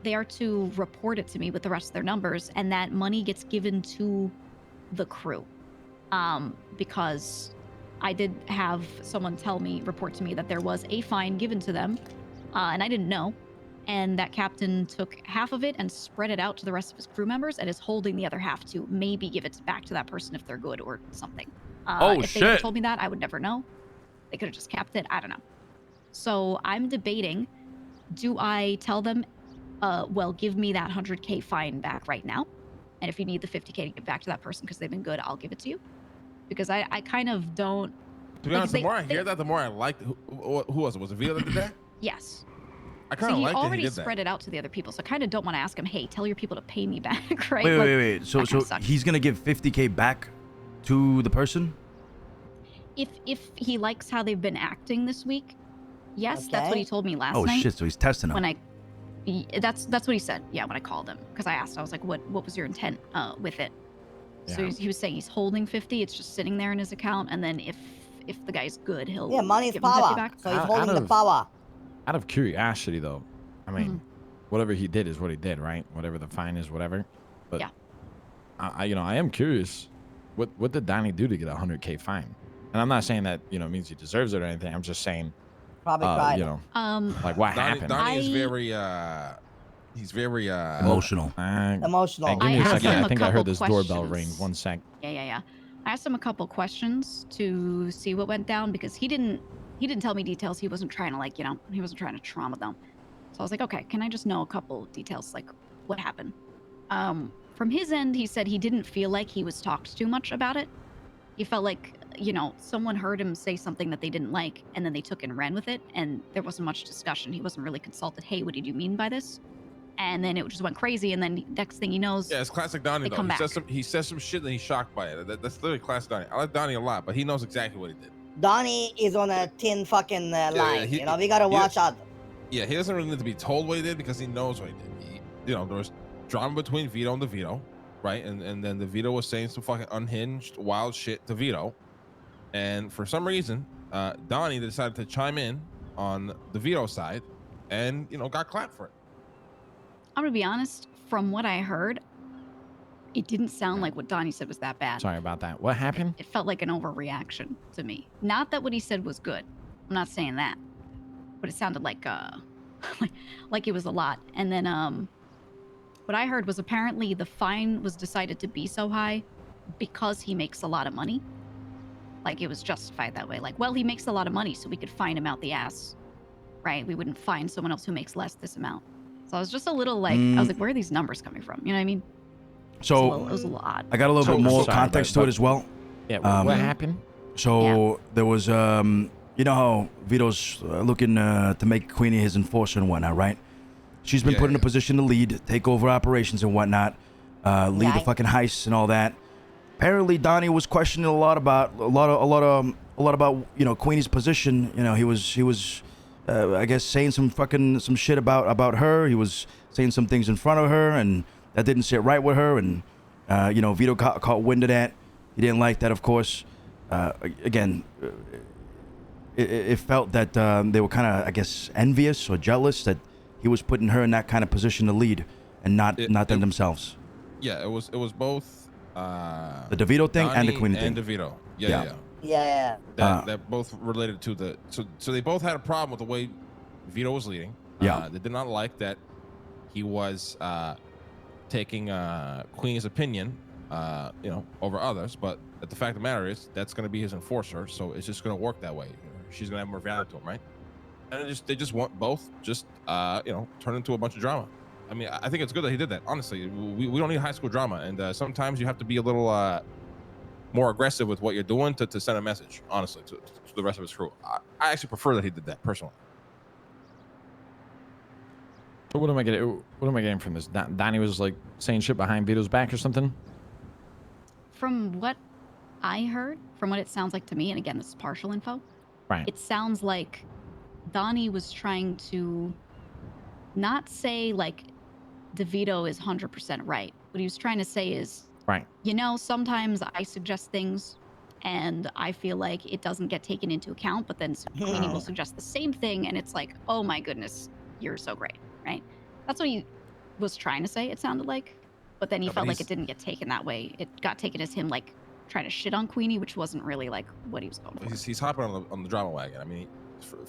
they are to report it to me with the rest of their numbers, and that money gets given to the crew. Because I did have someone report to me that there was a fine given to them, and I didn't know. And that captain took half of it and spread it out to the rest of his crew members and is holding the other half to maybe give it back to that person if they're good or something. If they would have told me that, I would never know. They could have just kept it. I don't know. So I'm debating, do I tell them, give me that 100K fine back right now? And if you need the 50K to give back to that person because they've been good, I'll give it to you. Because I kind of don't... To be honest, the more I hear that, the more I like. Who was it? Was it Vito that did that? Yes. I So kind of he like that he already did spread that. it out to the other people. So I kind of don't want to ask him, hey, tell your people to pay me back, right? Wait. So that kinda sucks. he's gonna give 50K back to the person? If he likes how they've been acting this week, yes, that's what he Okay. told me last Oh night. shit! So he's testing him. That's what he said. Yeah, when I called him, because I asked, I was like, what was your intent with it? So Yeah. he was saying he's holding 50. It's just sitting there in his account, and then if the guy's good, he'll Yeah, money is give him 50 power. back. So he's Out holding the of- power. Out of curiosity, though, I mean, Mhm. whatever he did is what he did, right? Whatever the fine is, whatever. But Yeah. I am curious. What did Donnie do to get a 100K fine? And I'm not saying that it means he deserves it or anything. I'm just saying, Probably cried. like what happened? Donnie is I- very he's very Emotional. Emotional. Hey, give me I a asked second. him I a think I heard couple this doorbell ring. questions. 1 sec. Yeah. I asked him a couple questions to see what went down because he didn't tell me details. He wasn't trying to he wasn't trying to trauma them. So I was like, okay, can I just know a couple details, like what happened? From his end, he said he didn't feel like he was talked too much about it. He felt like, someone heard him say something that they didn't like, and then they took and ran with it, and there wasn't much discussion. He wasn't really consulted. Hey, what did you mean by this? And then it just went crazy, and then next thing he knows, Yeah, it's classic Donnie They though. come back. He says some shit and he's shocked by it. That's literally classic Donnie. I like Donnie a lot, but he knows exactly what he did. Donnie is on a thin fucking line. he- we gotta watch out. Yeah, he doesn't really need to be told what he did because he knows what he did. There was drama between Vito and the Vito, right? And then the Vito was saying some fucking unhinged, wild shit to Vito. And for some reason, Donnie decided to chime in on the Vito side and, got clapped for it. I'm gonna be honest, from what I heard, it didn't sound like what Donnie said was that bad. Sorry about that. What happened? It felt like an overreaction to me. Not that what he said was good. I'm not saying that. But it sounded like like it was a lot. And then what I heard was apparently the fine was decided to be so high because he makes a lot of money. Like it was justified that way. Like, well, he makes a lot of money, so we could fine him out the ass. right? We wouldn't find someone else who makes less this amount. So I was just a little like, I was like, where are these numbers coming from? You know what I mean? So It was a little odd. I got a little bit more sorry, context but- to it as well. Yeah, Um, what happened? So there was, you know how Vito's looking to make Queenie his enforcer and whatnot, right? She's been put in a position to lead, take over operations and whatnot, lead the fucking heists and all that. Apparently, Donnie was questioning a lot about you know, Queenie's position. You know, he was I guess saying some shit about her. He was saying some things in front of her, and that didn't sit right with her. And you know, Vito caught wind of that. He didn't like that, of course. Again, it felt that they were kind of, I guess, envious or jealous that he was putting her in that kind of position to lead, and not them themselves. Yeah, it was both. The DeVito thing and the Donnie Queenie thing. and DeVito. Yeah. Yeah. That both related to the so they both had a problem with the way Vito was leading. Yeah. They did not like that he was taking Queenie's opinion, you know, over others. But the fact of the matter is, that's going to be his enforcer, so it's just going to work that way. She's going to have more value to him, right? And they just want both just you know, turn into a bunch of drama. I mean, I think it's good that he did that. Honestly, we don't need high school drama, and sometimes you have to be a little more aggressive with what you're doing to send a message. Honestly, to the rest of his crew, I actually prefer that he did that personally. So what am I getting from this? Donnie was like saying shit behind Vito's back or something? From what I heard, from what it sounds like to me, and again, this is partial info, Right. it sounds like Donnie was trying to not say like DeVito is 100% right. What he was trying to say is, Right. you know, sometimes I suggest things and I feel like it doesn't get taken into account, but then Queenie will suggest the same thing and it's like, oh my goodness, you're so great, right? That's what he was trying to say, it sounded like. But then he felt like it didn't get taken that way. It got taken as him like trying to shit on Queenie, which wasn't really like what he was going for. He's hopping on the drama wagon. I mean,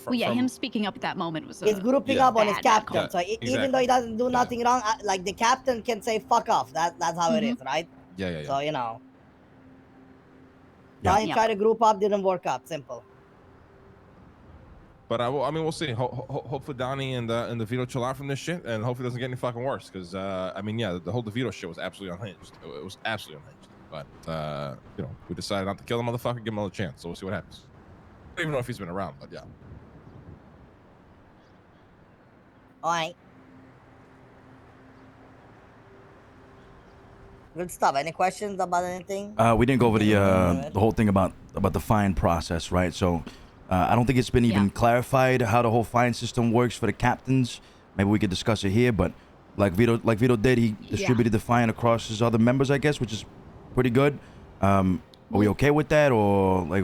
Well, yeah, him speaking up at that moment was He's grouping up on his captain. Yeah, So even though he doesn't do nothing wrong, like the captain can say fuck off. That's how it is, right? Yeah. So you know. Yeah. Donnie tried to group up, didn't work out. Simple. But I mean, we'll see. Hopefully, Donnie and the Vito chill out from this shit, and hopefully, it doesn't get any fucking worse. Because I mean, yeah, the whole DeVito shit was absolutely unhinged. It was absolutely unhinged. But you know, we decided not to kill the motherfucker, give him another chance. So we'll see what happens. I don't even know if he's been around, but yeah. All right. Good stuff. Any questions about anything? We didn't go over the whole thing about the fine process, right? So I don't think it's been even clarified how the whole fine system works for the captains. Maybe we could discuss it here, but like Vito did, he distributed the fine across his other members, I guess, which is pretty good. Are we okay with that, or like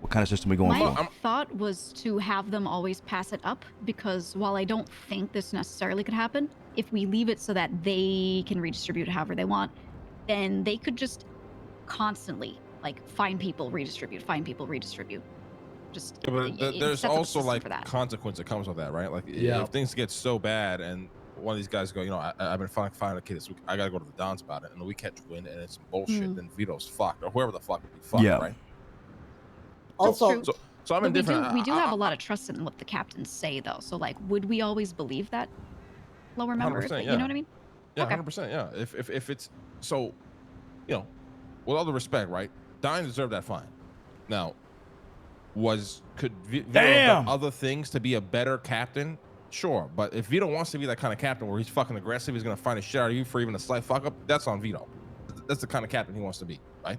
what kind of system are we going for? My thought was to have them always pass it up, because while I don't think this necessarily could happen, if we leave it so that they can redistribute however they want, then they could just constantly like find people, redistribute, find people, redistribute. Just Yeah, but there's sets up a also system like for that. consequence that comes with that, right? Like if things get so bad and one of these guys go, you know, I've been finding a kid this week, I gotta go to the Dons about it, and we catch wind and it's some bullshit, then Vito's fucked, or whoever the fuck would be fucked, right? Also, so I'm indifferent. We do have a lot of trust in what the captains say, though. So, like, would we always believe that lower member? 100%, You know what I mean? Yeah, Okay. 100%. Yeah. If it's so, you know, with all the respect, right? Dine deserved that fine. Now, could Vito have done other things to be a better captain? Sure, but if Vito wants to be that kind of captain where he's fucking aggressive, he's gonna find a shit out of you for even a slight fuck up, that's on Vito. That's the kind of captain he wants to be, right?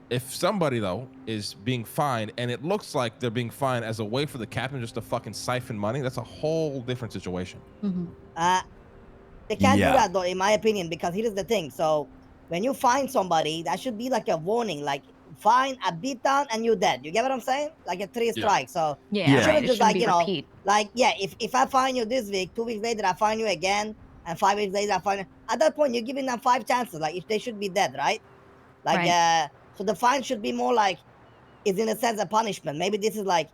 If somebody though is being fined and it looks like they're being fined as a way for the captain just to fucking siphon money, that's a whole different situation. They can't do that though, in my opinion, because here's the thing. So when you find somebody, that should be like a warning, like fine, a beat down, and you're dead. You get what I'm saying? Like a 3 strike. So you shouldn't just like, you know, like if I find you this week, 2 weeks later I find you again, and 5 weeks later I find you. At that point, you're giving them 5 chances. Like if they should be dead, right? Like so the fine should be more like, is in a sense a punishment. Maybe this is like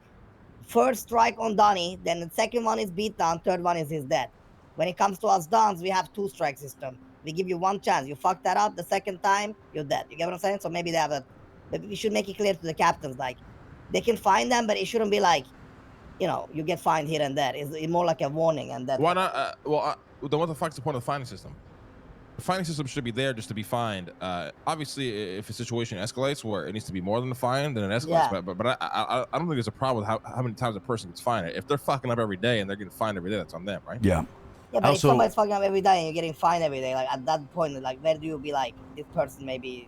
first strike on Donnie, then the second one is beat down, third one is his dead. When it comes to us Dons, we have 2 strike system. We give you 1 chance. You fuck that up the second time, you're dead. You get what I'm saying? So maybe they have maybe we should make it clear to the captains, like they can find them, but it shouldn't be like you know, you get fined here and there. It's more like a warning and that. Why not? Then what the fuck's the point of the fining system? The fining system should be there just to be fined. Obviously, if a situation escalates where it needs to be more than a fine, then it escalates. Yeah. But I don't think there's a problem with how many times a person gets fined. If they're fucking up every day and they're getting fined every day, that's on them, right? Yeah. Yeah, but if Also- somebody's fucking up every day and you're getting fined every day, like at that point, like where do you be like, this person maybe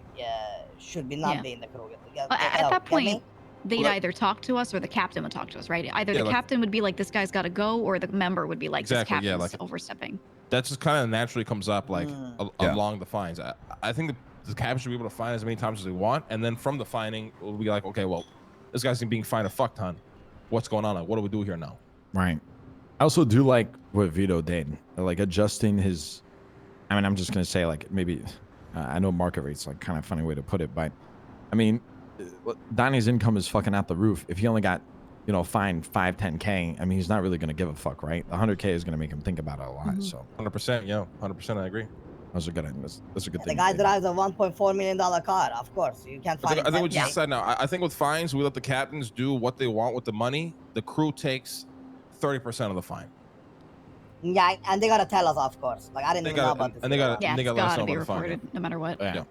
should be not Yeah. be in the crew? Well, at that Get me? point, they'd Well, that- either talk to us or the captain would talk to us, right? Either Yeah, the like- captain would be like, "This guy's got to go," or the member would be like, Exactly, "This yeah, captain's like- overstepping." That just kind of naturally comes up like Yeah. along the fines. I think the captain should be able to fine as many times as they want, and then from the fining, we'll be like, okay, well, this guy's being fined a fuck ton. What's going on? Like, what do we do here now? Right. I also do like what Vito did, like adjusting his. I mean, I'm just gonna say like maybe. I know market rate's like kind of funny way to put it, but I mean, Donnie's income is fucking out the roof. If he only got, you know, fined 5-10K, I mean, he's not really gonna give a fuck, right? The 100K is gonna make him think about it a lot. So 100%, yeah, 100%. I agree. that's a good. That's a good The thing. guy he did. drives a $1.4 million car. Of course, you can't I find. think what you him. just said now. I think with fines, we let the captains do what they want with the money. The crew takes 30% of the fine. Yeah, and they gotta tell us, of course. Like I didn't They even know gotta- about this. and they gotta- either. Yeah, they it's gotta let us got to know be about the fine, reported no matter what. Yeah.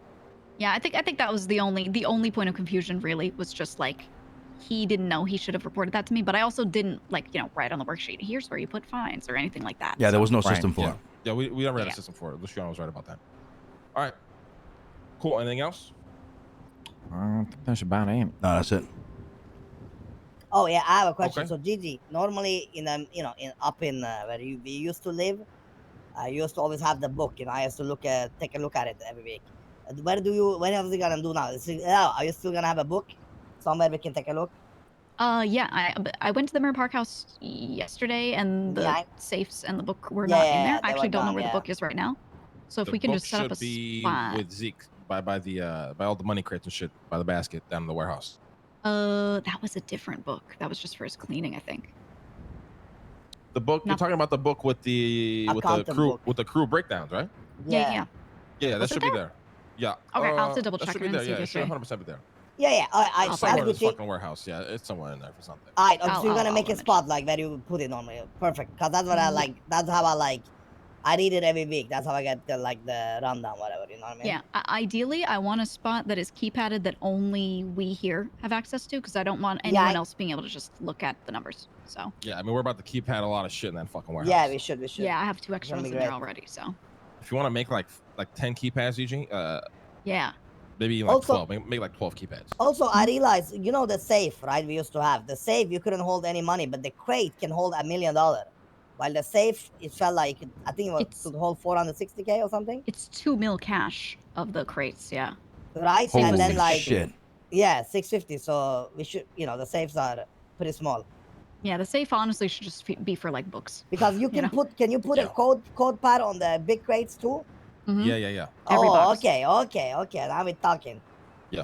Yeah, I think that was the only point of confusion really was just like he didn't know he should have reported that to me, but I also didn't like, you know, write on the worksheet, here's where you put fines or anything like that. Yeah, there was no Right. system for Yeah, it. yeah. We never had Yeah. a system for it. Luciano was right about that. All right, cool. Anything else? I think that's about it. No, that's it. Oh yeah, I have a question. Okay. So Gigi, normally in up in where we used to live, I used to always have the book, and I used to take a look at it every week. When are we gonna do now? Are you still gonna have a book somewhere we can take a look? Yeah, I went to the Mirror Park House yesterday, and the Yeah. safes and the book were Yeah, not yeah, in there. yeah, I they actually were don't know gone, where yeah. the book is right now. So if The we can book just set up a should be spot. with Zeke by all the money crates and shit by the basket down in the warehouse. That was a different book. That was just for his cleaning, I think. The book you're Not- talking about, the book with the Accountant crew book. with the crew breakdowns, right? Yeah. Yeah, that Was it should be there? there. Yeah. Okay, I'll have to double that check. should I be didn't there. see it Yeah, it should yesterday. 100% be there. Yeah. I'll That's Somewhere in good. this fucking warehouse. Yeah, it's somewhere in there for something. Alright, okay, I'll- so you're gonna I'll make a image. spot like where you put it normally. Perfect. Cause that's what I Yeah. like. That's how I like. I read it every week. That's how I get the rundown, whatever. You know what I mean? Yeah, ideally, I want a spot that is keypadded that only we here have access to, because I don't want anyone else being able to just look at the numbers. So Yeah, I mean we're about to keypad a lot of shit in that fucking warehouse. Yeah, we should. yeah, I have 2 extra gonna ones be in there great. already. So If you want to make like 10 keypads, Eugene, yeah, maybe like Also- 12. Make like 12 keypads. Also, I realized, you know, the safe, right? We used to have the safe. You couldn't hold any money, but the crate can hold $1 million. While the safe, it felt like I think it It's- could hold 460K or something, it's 2 mil cash of the crates. Yeah, right? Holy And then shit. yeah, 650. So we should, the safes are pretty small yeah. The safe honestly should just be for like books. because you can know? Can you put a code pad on the big crates too? Mhm. Yeah. Every Oh, box. okay. Now we're talking.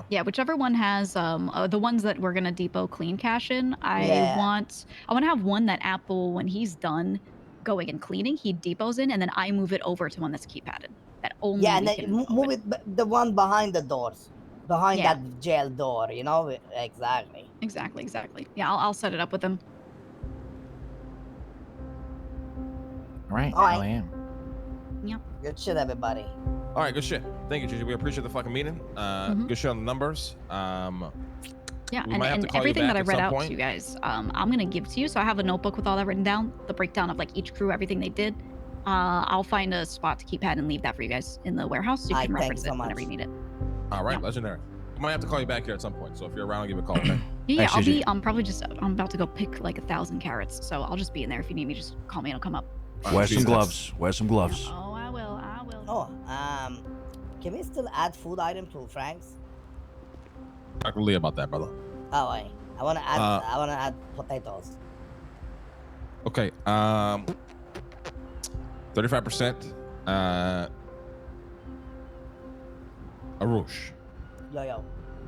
Yeah, whichever one has the ones that we're gonna depot clean cash in. I want to have one that Apple, when he's done going and cleaning, he depots in, and then I move it over to one that's keypadded. That only Yeah, and we then can move open. it the one behind the doors, behind Yeah. that jail door. Exactly. Exactly. Yeah, I'll set it up with them. All right. All right. I am. Yep. Good shit, everybody. All right, good shit. Thank you, Gigi. We appreciate the fucking meeting. Good shit on the numbers. Yeah, We might have to and call you everything that back I at read some out point. to you guys, I'm gonna give to you. So I have a notebook with all that written down, the breakdown of like each crew, everything they did. I'll find a spot to keypad and leave that for you guys in the warehouse, so you Aight, can thank reference you so it whenever much. you need it. All right, Yeah. legendary. We might have to call you back here at some point. So if you're around, give me a call. Okay? Yeah, Thanks, I'll Gigi. be. I'm probably just. I'm about to go pick like 1,000 carrots, so I'll just be in there. If you need me, just call me and I'll come up. All Wear right, some Jesus. gloves. Wear some gloves. Oh, I will. Oh, can we still add food item to Frank's? Talk to Lee about that, brother. Oh, wait. I wanna add. I wanna add potatoes. Okay. 35%. Arush. Yo.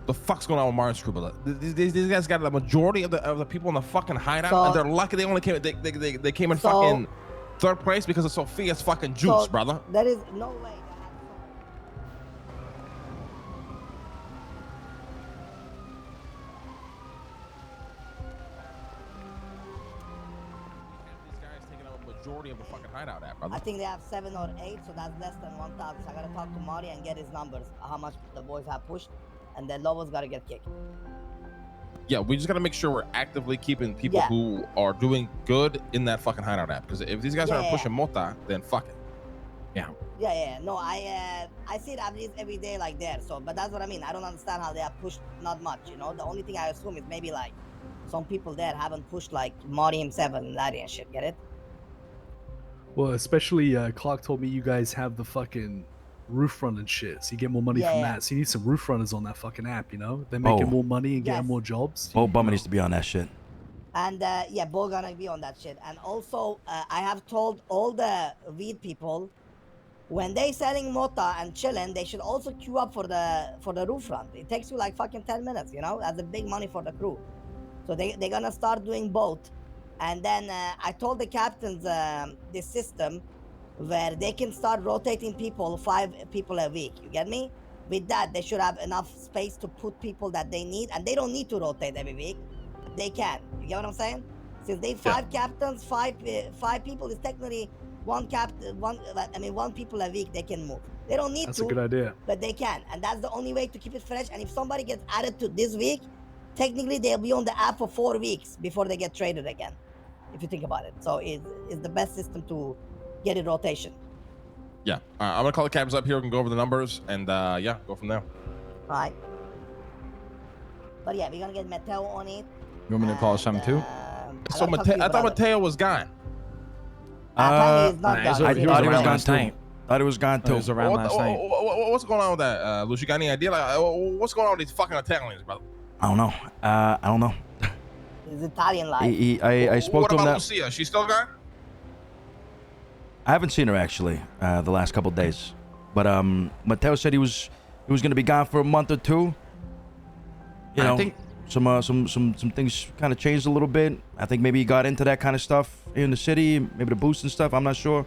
The fuck's going on with Martin's crew, brother? These guys got the majority of the people in the fucking hideout, So- and they're lucky they only came. They came in So- fucking third place because of Sophia's fucking juice, So, brother. There is no way. majority of the fucking hideout at, brother. I think they have 7 or 8, so that's less than 1,000. So I gotta talk to Marty and get his numbers, how much the boys have pushed, and then Lobos gotta get kicked. Yeah, we just gotta make sure we're actively keeping people who are doing good in that fucking hideout app. Because if these guys aren't pushing Mota, then fuck it. Yeah. No, I see it at least every day like there. So, but that's what I mean. I don't understand how they have pushed not much. You know, the only thing I assume is maybe like some people there haven't pushed like Marty himself and Larry and shit. Get it? Well, especially Clark told me you guys have the fucking roof run and shit, so you get more money from that. So you need some roof runners on that fucking app. You know, they're making more money and getting more jobs. Oh, Bummer needs to be on that shit. And yeah, Bo gonna be on that shit. And also, I have told all the weed people when they selling Mota and chilling, they should also queue up for the roof run. It takes you like fucking 10 minutes, you know? That's a big money for the crew. So they're gonna start doing both. And then I told the captains this system where they can start rotating people, 5 people a week. You get me? With that, they should have enough space to put people that they need, and they don't need to rotate every week. They can. You get what I'm saying? Since they 5 captains, 5 people is technically one people a week they can move. They don't need to. That's a good idea. But they can, and that's the only way to keep it fresh. And if somebody gets added to this week, technically they'll be on the app for 4 weeks before they get traded again. If you think about it, so it's the best system to get in rotation. Yeah, I'm gonna call the cabs up here. We can go over the numbers and yeah, go from there. All right. But yeah, we're gonna get Mateo on it. You want me to call something too? So I thought Mateo was gone. Apparently he's not I gone. thought he was gone too. Thought he was gone too. He was around last night. What's going on with that, Lucy? Got any idea? Like, what's going on with these fucking Italians, brother? I don't know. I don't know. It's Italian life. I spoke to him. What about Lucia? She's still gone? I haven't seen her actually the last couple of days, but Mateo said he was gonna be gone for a month or 2. You know, I think some things kind of changed a little bit. I think maybe he got into that kind of stuff in the city, maybe the boost and stuff. I'm not sure.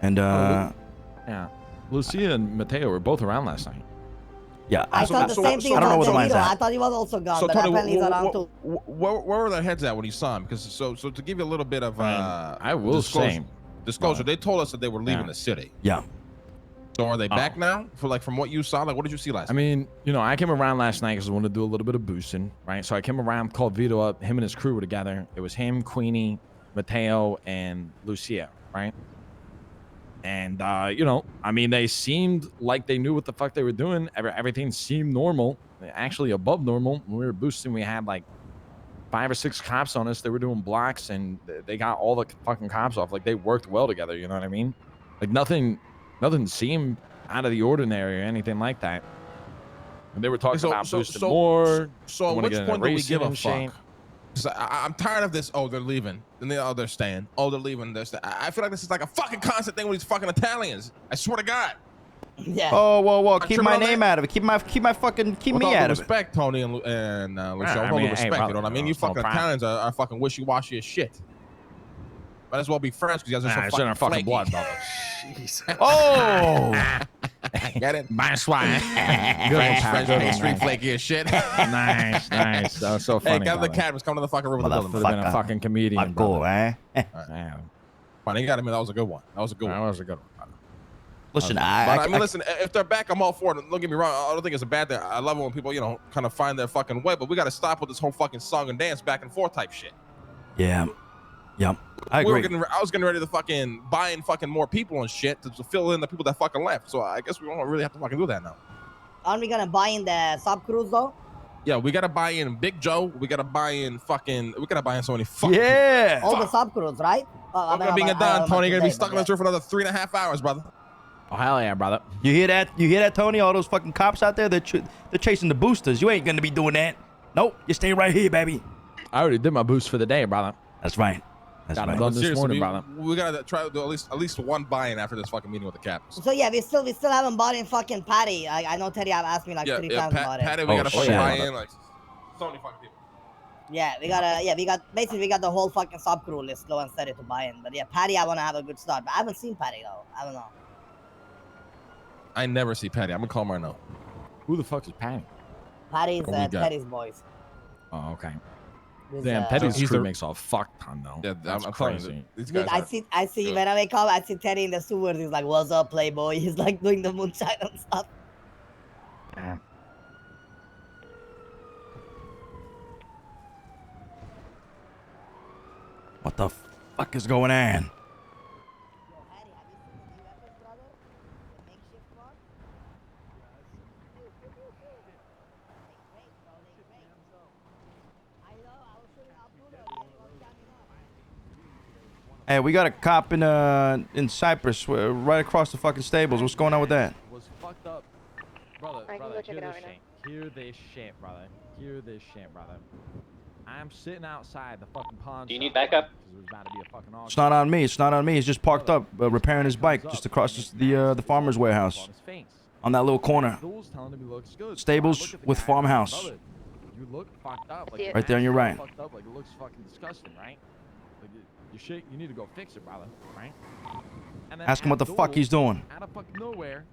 And yeah, Lucia and Mateo were both around last night. Yeah, I thought the same thing about Danilo. I thought he was also gone, so but Tony, apparently he's around too. Where were their heads at when you saw him? Because so to give you a little bit of I will disclosure, they told us that they were leaving the city. Yeah. So are they back now? From what you saw, like what did you see last night? I mean, you know, I came around last night because I wanted to do a little bit of boosting, right? So I came around, called Vito up, him and his crew were together. It was him, Queenie, Mateo, and Lucia, right? And you know, I mean, they seemed like they knew what the fuck they were doing. Everything seemed normal, actually above normal. When we were boosting, we had like 5 or 6 cops on us. They were doing blocks, and they got all the fucking cops off. Like they worked well together. You know what I mean? Like nothing seemed out of the ordinary or anything like that. And they were talking about boosting more. So at which point do we give a fuck? I'm tired of this. Oh, they're leaving. Then they're staying. Oh, they're leaving. They're staying. I feel like this is like a fucking constant thing with these fucking Italians. I swear to God. Yeah. Oh, whoa. Keep my name out of it. Keep me out of it. Respect, Tony and Lucia. With all due respect, you know what I mean? You fucking Italians are fucking wishy-washy as shit. Might as well be friends because you guys are so fucking flaky. Blood, brother. Jeez. Oh. Get it? Bonsoir. French street flaky as shit. Nice. That was so funny. Hey, got the cabins come to the fucking room of the building. Could have been a fucking comedian. Cool, eh? Fine, you got to admit that was a good one. That was a good one. Listen, I mean, listen. If they're back, I'm all for it. Don't get me wrong. I don't think it's a bad thing. I love it when people, you know, kind of find their fucking way. But we got to stop with this whole fucking song and dance back and forth type shit. Yeah. Yep. I agree. I was getting ready to fucking buy in fucking more people and shit to fill in the people that fucking left. So I guess we don't really have to fucking do that now. Aren't we gonna buy in the sub crews though? Yeah, we gotta buy in Big Joe. We gotta buy in so many fucking people. All the sub crews, right? I'm gonna be done, Tony. You're gonna be stuck in this room for another 3.5 hours, brother. Oh hell yeah, brother! You hear that, Tony? All those fucking cops out there, they're chasing the boosters. You ain't gonna be doing that. Nope, you stay right here, baby. I already did my boost for the day, brother. That's right. Got it done this morning, brother. We gotta try to do at least one buy-in after this fucking meeting with the captains. So yeah, we still haven't bought in fucking Patty. I know Teddy have asked me like 3 times about it. Patty, we gotta fucking buy in like so many fucking people. Yeah, we got the whole fucking sub crew list slow and steady to buy in. But yeah, Patty, I wanna have a good start. But I haven't seen Patty though. I don't know. I never see Patty. I'm gonna call him right now. Who the fuck is Patty? Patty's Teddy's boys. Oh, okay. This, Damn, Teddy's he's crew the- makes a fuck ton though. Yeah, That's I'm telling crazy. you, these dude, guys I see good. when I wake up, I see Teddy in the sewers. He's like, "What's up, Playboy?" He's like doing the moonshine and stuff. What the fuck is going on? Yo, Harry, have you seen the new weapons, brother? The makeshift one? They great, bro. They great. I know. I was shooting Abdullah. He was jamming up. Hey, we got a cop in Cyprus, right across the fucking stables. What's going on with that? Was fucked up. Brother, I can brother, go check hear it out this right shit. Hear this shit, brother. Hear this shit, brother. I'm sitting outside the fucking pawn Do you need shop, backup? Because there's about to be a fucking auction. It's not on me. It's not on me. He's just parked up, repairing his bike just across the farmer's warehouse On his face. on that little corner. Abdul's telling him he looks good. Stables So I look at the with guy, farmhouse. brother, you look fucked up. see it. Right there on your right. Fucked up, like it looks fucking disgusting, right? Like your shit, you need to go fix it, brother, right? And then Ask him what the fuck Abdul, he's doing. out of fucking nowhere,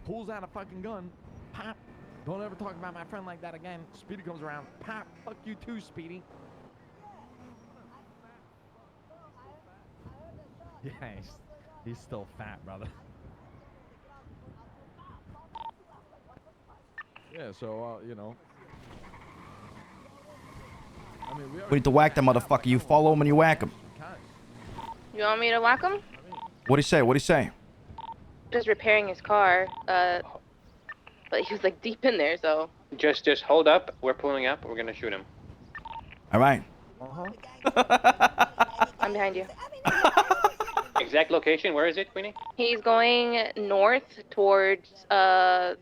pulls out a fucking gun, pop. Don't ever talk about my friend like that again. Speedy comes around, pop. Fuck you too, Speedy. Yeah, he's still fat, brother. Yeah, so you know. I mean, We need to whack that motherfucker. You follow him and you whack him. You want me to whack him? What'd he say? What'd he say? Just repairing his car. But he was like deep in there, so. Just hold up. We're pulling up. We're gonna shoot him. All right. I'm behind you. Exact location. Where is it, Queenie? He's going north towards Yeah.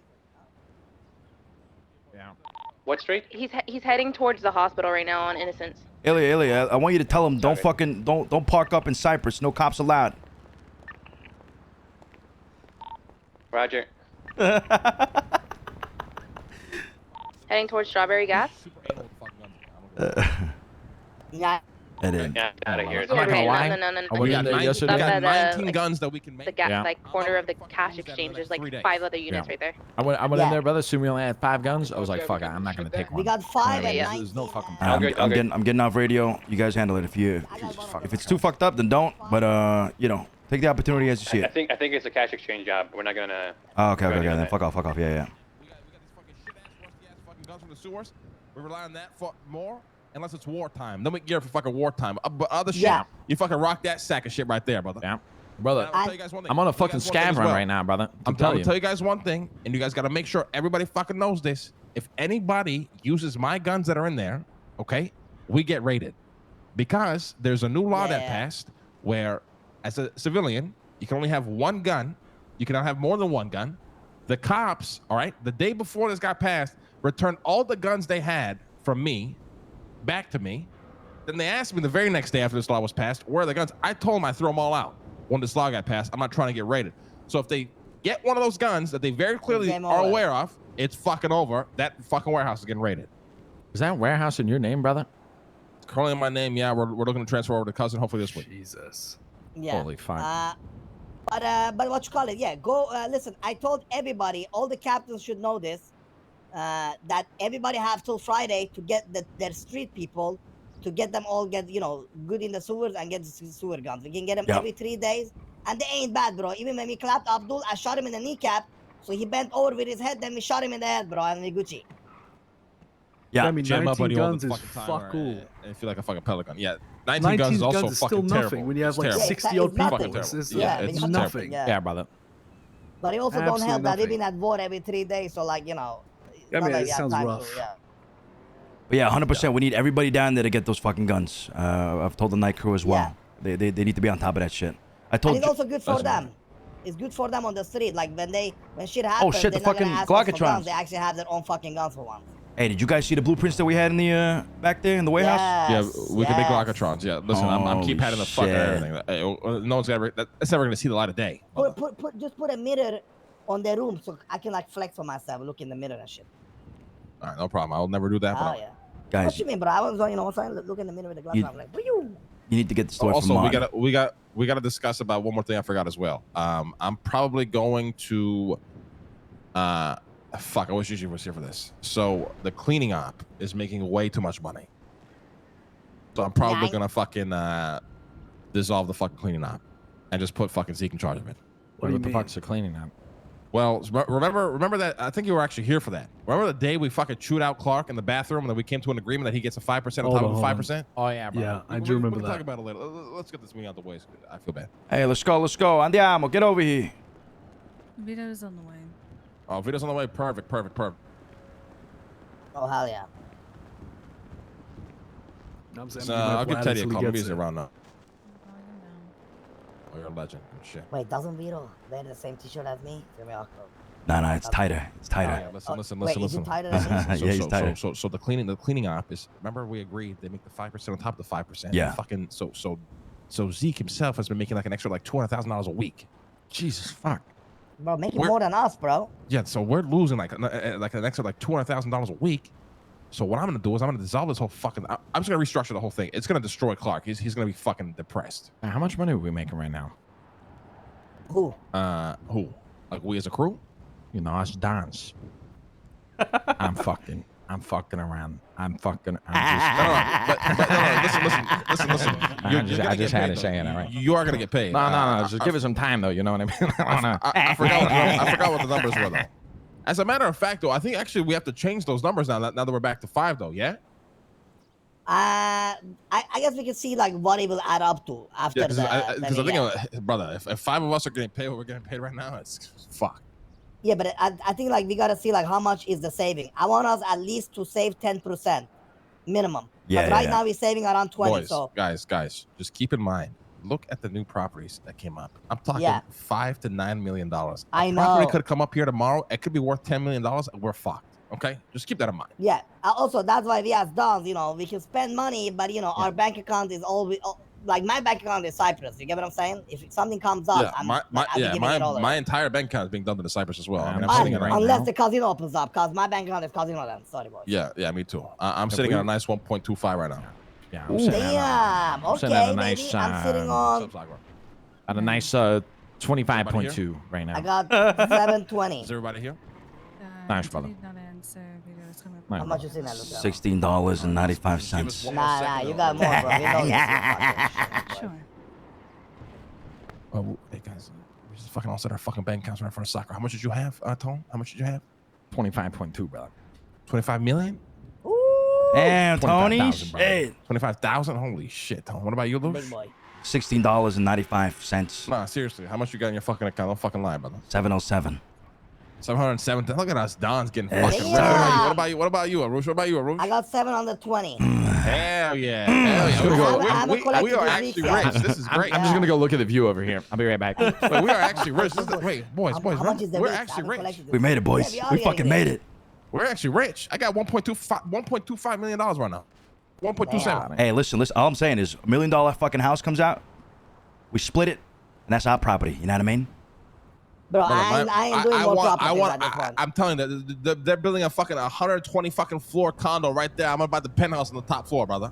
What street? He's heading towards the hospital right now on Innocence. Ilya, I want you to tell him don't park up in Cyprus. No cops allowed. Roger. Heading towards Strawberry Gas. Yeah. It is. Yeah, out of here. I'm not gonna lie. I went in there yesterday. We got That, 19 guns that we can make. The gas, Yeah. like corner of the cash exchange. There's like 3 days. 5 other units Yeah. right there. I went Yeah. in there, brother. Soon we only had 5 guns. I was like, fuck it, I'm not gonna take one. We got 5 and Yeah. 19. There's no fucking I'm, Okay, I'm okay. getting I'm getting off radio. You guys handle it. If it's too fucked up, then don't. But you know, take the opportunity as you see I it. think it's a cash exchange job. We're not gonna. Oh, okay. Right, Then yeah. fuck off. Yeah. We got these fucking shit ass, rusty ass fucking guns from the sewers. We rely on that for more unless it's wartime. Then we gear for fucking wartime. But other shit, Yeah. you fucking rock that sack of shit right there, brother. Yeah. Brother, I'll tell you guys one thing. I'm on a I'll tell you fucking guys one thing scab as run well. right now, brother. I'm telling gonna tell you guys one thing, and you guys gotta make sure everybody fucking knows this. If anybody uses my guns that are in there, okay, we get raided. Because there's a new law that Yeah. passed where, as a civilian, you can only have one gun. You cannot have more than one gun. The cops, all right, the day before this got passed, returned all the guns they had from me back to me. Then they asked me the very next day after this law was passed, where are the guns? I told them I threw them all out when this law got passed. I'm not trying to get raided. So if they get one of those guns that they very clearly Game are over. aware of, it's fucking over. That fucking warehouse is getting raided. Is that warehouse in your name, brother? It's currently in my name. Yeah, we're looking to transfer over to cousin hopefully this week. Jesus. Yeah. Holy fuck. But what you call it? Yeah, go. Listen, I told everybody, all the captains should know this, that everybody have till Friday to get their street people, to get them all good in the sewers and get the sewer guns. We can get them Yep. every 3 days, and they ain't bad, bro. Even when we clapped Abdul, I shot him in the kneecap, so he bent over with his head, then we shot him in the head, bro, and we Gucci. Yeah. I mean, Jam up 19 on you all guns the is fucking time, fuck all. and feel like a fucking pelican. Yeah, 19 19 guns is also guns is still fucking nothing terrible. when you have It's like terrible. 60 odd It's nothing. people. It's It's it's it's nothing. Yeah. Yeah, brother. But it also don't Absolutely help that we've nothing. been at war every 3 days, so like, it's I not mean, like it we have sounds time rough. to, yeah. But yeah, 100%. We need everybody down there to get those fucking guns. I've told the night crew as well. They need to be on top of that shit. I told. And it's also good for That's them. It's good for them on the street. Like when shit happens, shit, the they're not gonna fucking ask us for Glockatrons. guns. They actually have their own fucking guns for once. Hey, did you guys see the blueprints that we had in the back there in the warehouse? Yeah, Yes, we can make yes. Glockatrons. Yeah, listen, I'm keep Holy having the fuck shit. everything. No one's ever. That's never gonna see the light of day. Just put a mirror on the room so I can like flex for myself, look in the mirror and shit. All right, no problem. I'll never do that. Oh but yeah. What Guys, you mean, bro? I was what I'm saying? Look in the mirror with the glass. You- I'm like, what you? you need to get the story from Also, Martin. we gotta discuss about one more thing I forgot as well. I'm probably going to fuck, I wish Gigi was here for this. So the cleaning op is making way too much money. So I'm probably Yeah. gonna fucking dissolve the fucking cleaning op and just put fucking Zeke in charge of it. What do you the mean? fuck's the cleaning up? Well, remember that I think you were actually here for that. Remember the day we fucking chewed out Clark in the bathroom and then we came to an agreement that he gets a 5% on top of a 5%? Oh yeah, bro. Yeah, I do remember We can talk that. about it later. Let's get this meeting out the way. I feel bad. Hey, let's go. Andiamo. Get over here. Vito's on the way. Oh, Vito's on the way. Perfect. Oh hell yeah. I'm saying, I'll give Teddy a call. Maybe Gets he's it. around now. Oh, you're a legend. Good shit. Wait, doesn't Vito wear the same T-shirt as me? Feel me awkward. Nah, it's tighter. It's tighter. Listen. Wait, is it tighter than me? Yeah, he's tighter. So the cleaning op is. Remember we agreed they make the 5% on top of the 5%. Yeah. Fucking so Zeke himself has been making like an extra like $200,000 a week. Jesus fuck. Bro, making more than us, bro. Yeah. So we're losing like an extra like $200,000 a week. So what I'm gonna do is I'm gonna dissolve this whole fucking. I'm just gonna restructure the whole thing. It's gonna destroy Clark. He's gonna be fucking depressed. Now, how much money are we making right now? Who? Who? Like we as a crew? You know, us dance. I'm fucking around. I'm just. Listen. I just had to say it, all right? You are gonna get paid. No. Just give it some time, though. You know what I mean? I forgot what the numbers were, though. As a matter of fact, though, I think actually we have to change those numbers now that we're back to 5, though. Yeah. I guess we can see like what it will add up to after Because I think, brother, if 5 of us are getting paid what we're getting paid right now, it's fuck. Yeah, but I think like we gotta see like how much is the saving. I want us at least to save 10% minimum. Yeah, But right yeah. now we're saving around 20. Boys, So guys, just keep in mind. Look at the new properties that came up. I'm talking Yeah. $5 to $9 million. I Property know. could come up here tomorrow. It could be worth $10 million. And we're fucked. Okay, just keep that in mind. yeah. Also, that's why we as Dons, you know, we can spend money, but you know, our bank account is always like my bank account is Cyprus. You get what I'm saying? If something comes up, my entire bank account is being dumped into Cyprus as well. I mean, I'm And sitting at right unless now. the casino opens up, cause my bank account is casino then. Sorry, boys. Yeah, me too. I'm sitting at a nice 1.25 right now. Yeah, I'm sitting at Damn. sitting at Okay, a baby. nice, I'm sitting on. a nice 25.2 right now. I got 720. Is everybody here? Nice, brother. Did not answer. Vito's coming up. Nice, How much you sitting at, Luciano? $16.95. Nah, you got more, bro. We know this. Sure. Oh, hey guys, we just fucking all set our fucking bank accounts right in front of soccer. How much did you have, Tone? How much did you have? 25.2, brother. 25 million? Damn, Tony. 25,000, brother. Shit. 25,000? Holy shit, Tone. What about you, Luke? Big boy. $16.95. Nah, seriously. How much you got in your fucking account? Don't fucking lie, brother. 707. 707. Look at us, Don's getting Yes, fucking rich. sir. What about you? What about you, Arush? What about you, Arush? I got 720. Hell yeah. Hell yeah. I'm a We collector are this actually week, rich. yeah. This is great. I'm just gonna go look at the view over here. I'll be right back. Wait, we are actually rich. Wait, boys. How much is the We're week? actually I'm rich. collecting We this made it, week. boys. Yeah, We are fucking getting made rich. it. We're actually rich. I got $1.25 million right now. 1.27. Hey, listen. All I'm saying is $1 million fucking house comes out. We split it, and that's our property. You know what I mean? Bro, I ain't doing more properties at this point. I'm telling you, they're building a fucking 120 fucking floor condo right there. I'm gonna buy the penthouse on the top floor, brother.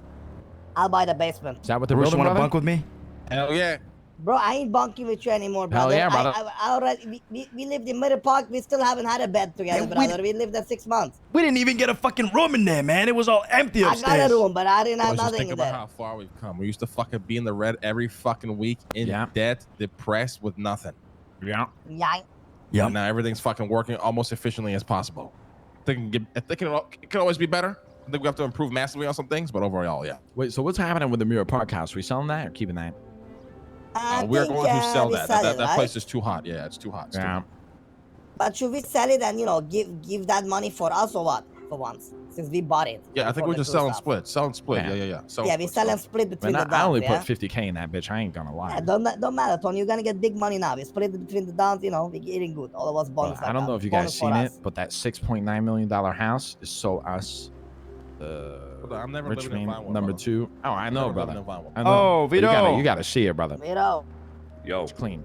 I'll buy the basement. Is that what they're Bruce, building, want to brother? bunk with me? Hell yeah. Bro, I ain't bunking with you anymore, Hell brother. yeah, brother. I already, we lived in Middle Park. We still haven't had a bed together, brother. We lived there 6 months. We didn't even get a fucking room in there, man. It was all empty I upstairs. got a room, but I didn't have Boys, just nothing think in about there. how far we've come. We used to fucking be in the red every fucking week, in Yeah. debt, depressed, with nothing. Yeah. Yeah. Yep. And now everything's fucking working almost efficiently as possible. I think it can always be better. I think we have to improve massively on some things, but overall, yeah. Wait, so what's happening with the Mirror Park house? We selling that or keeping that? We're going to sell we that. sell That it, right? place is too hot. Yeah, it's too hot. It's too hot. But should we sell it and, you know, give that money for us or what? For once, since we bought it. Yeah, I think for we're the just cool selling stuff. split. Selling split. Yeah. Yeah. Yeah, we sell and split between Man, the I only dons, put yeah? 50K in that bitch. I ain't gonna lie. Yeah, don't matter, Tony. You're gonna get big money now. We split it between the dons, you know, we're getting good. All of us bonus. I don't know if you guys seen it, but that $6.9 million house is so us. I'm never Rich living in man Vinewood, number brother. 2. Oh, I know, Never brother. living in Vinewood. I know. Oh, But Vito. You gotta see it, brother. You know. Yo. It's clean.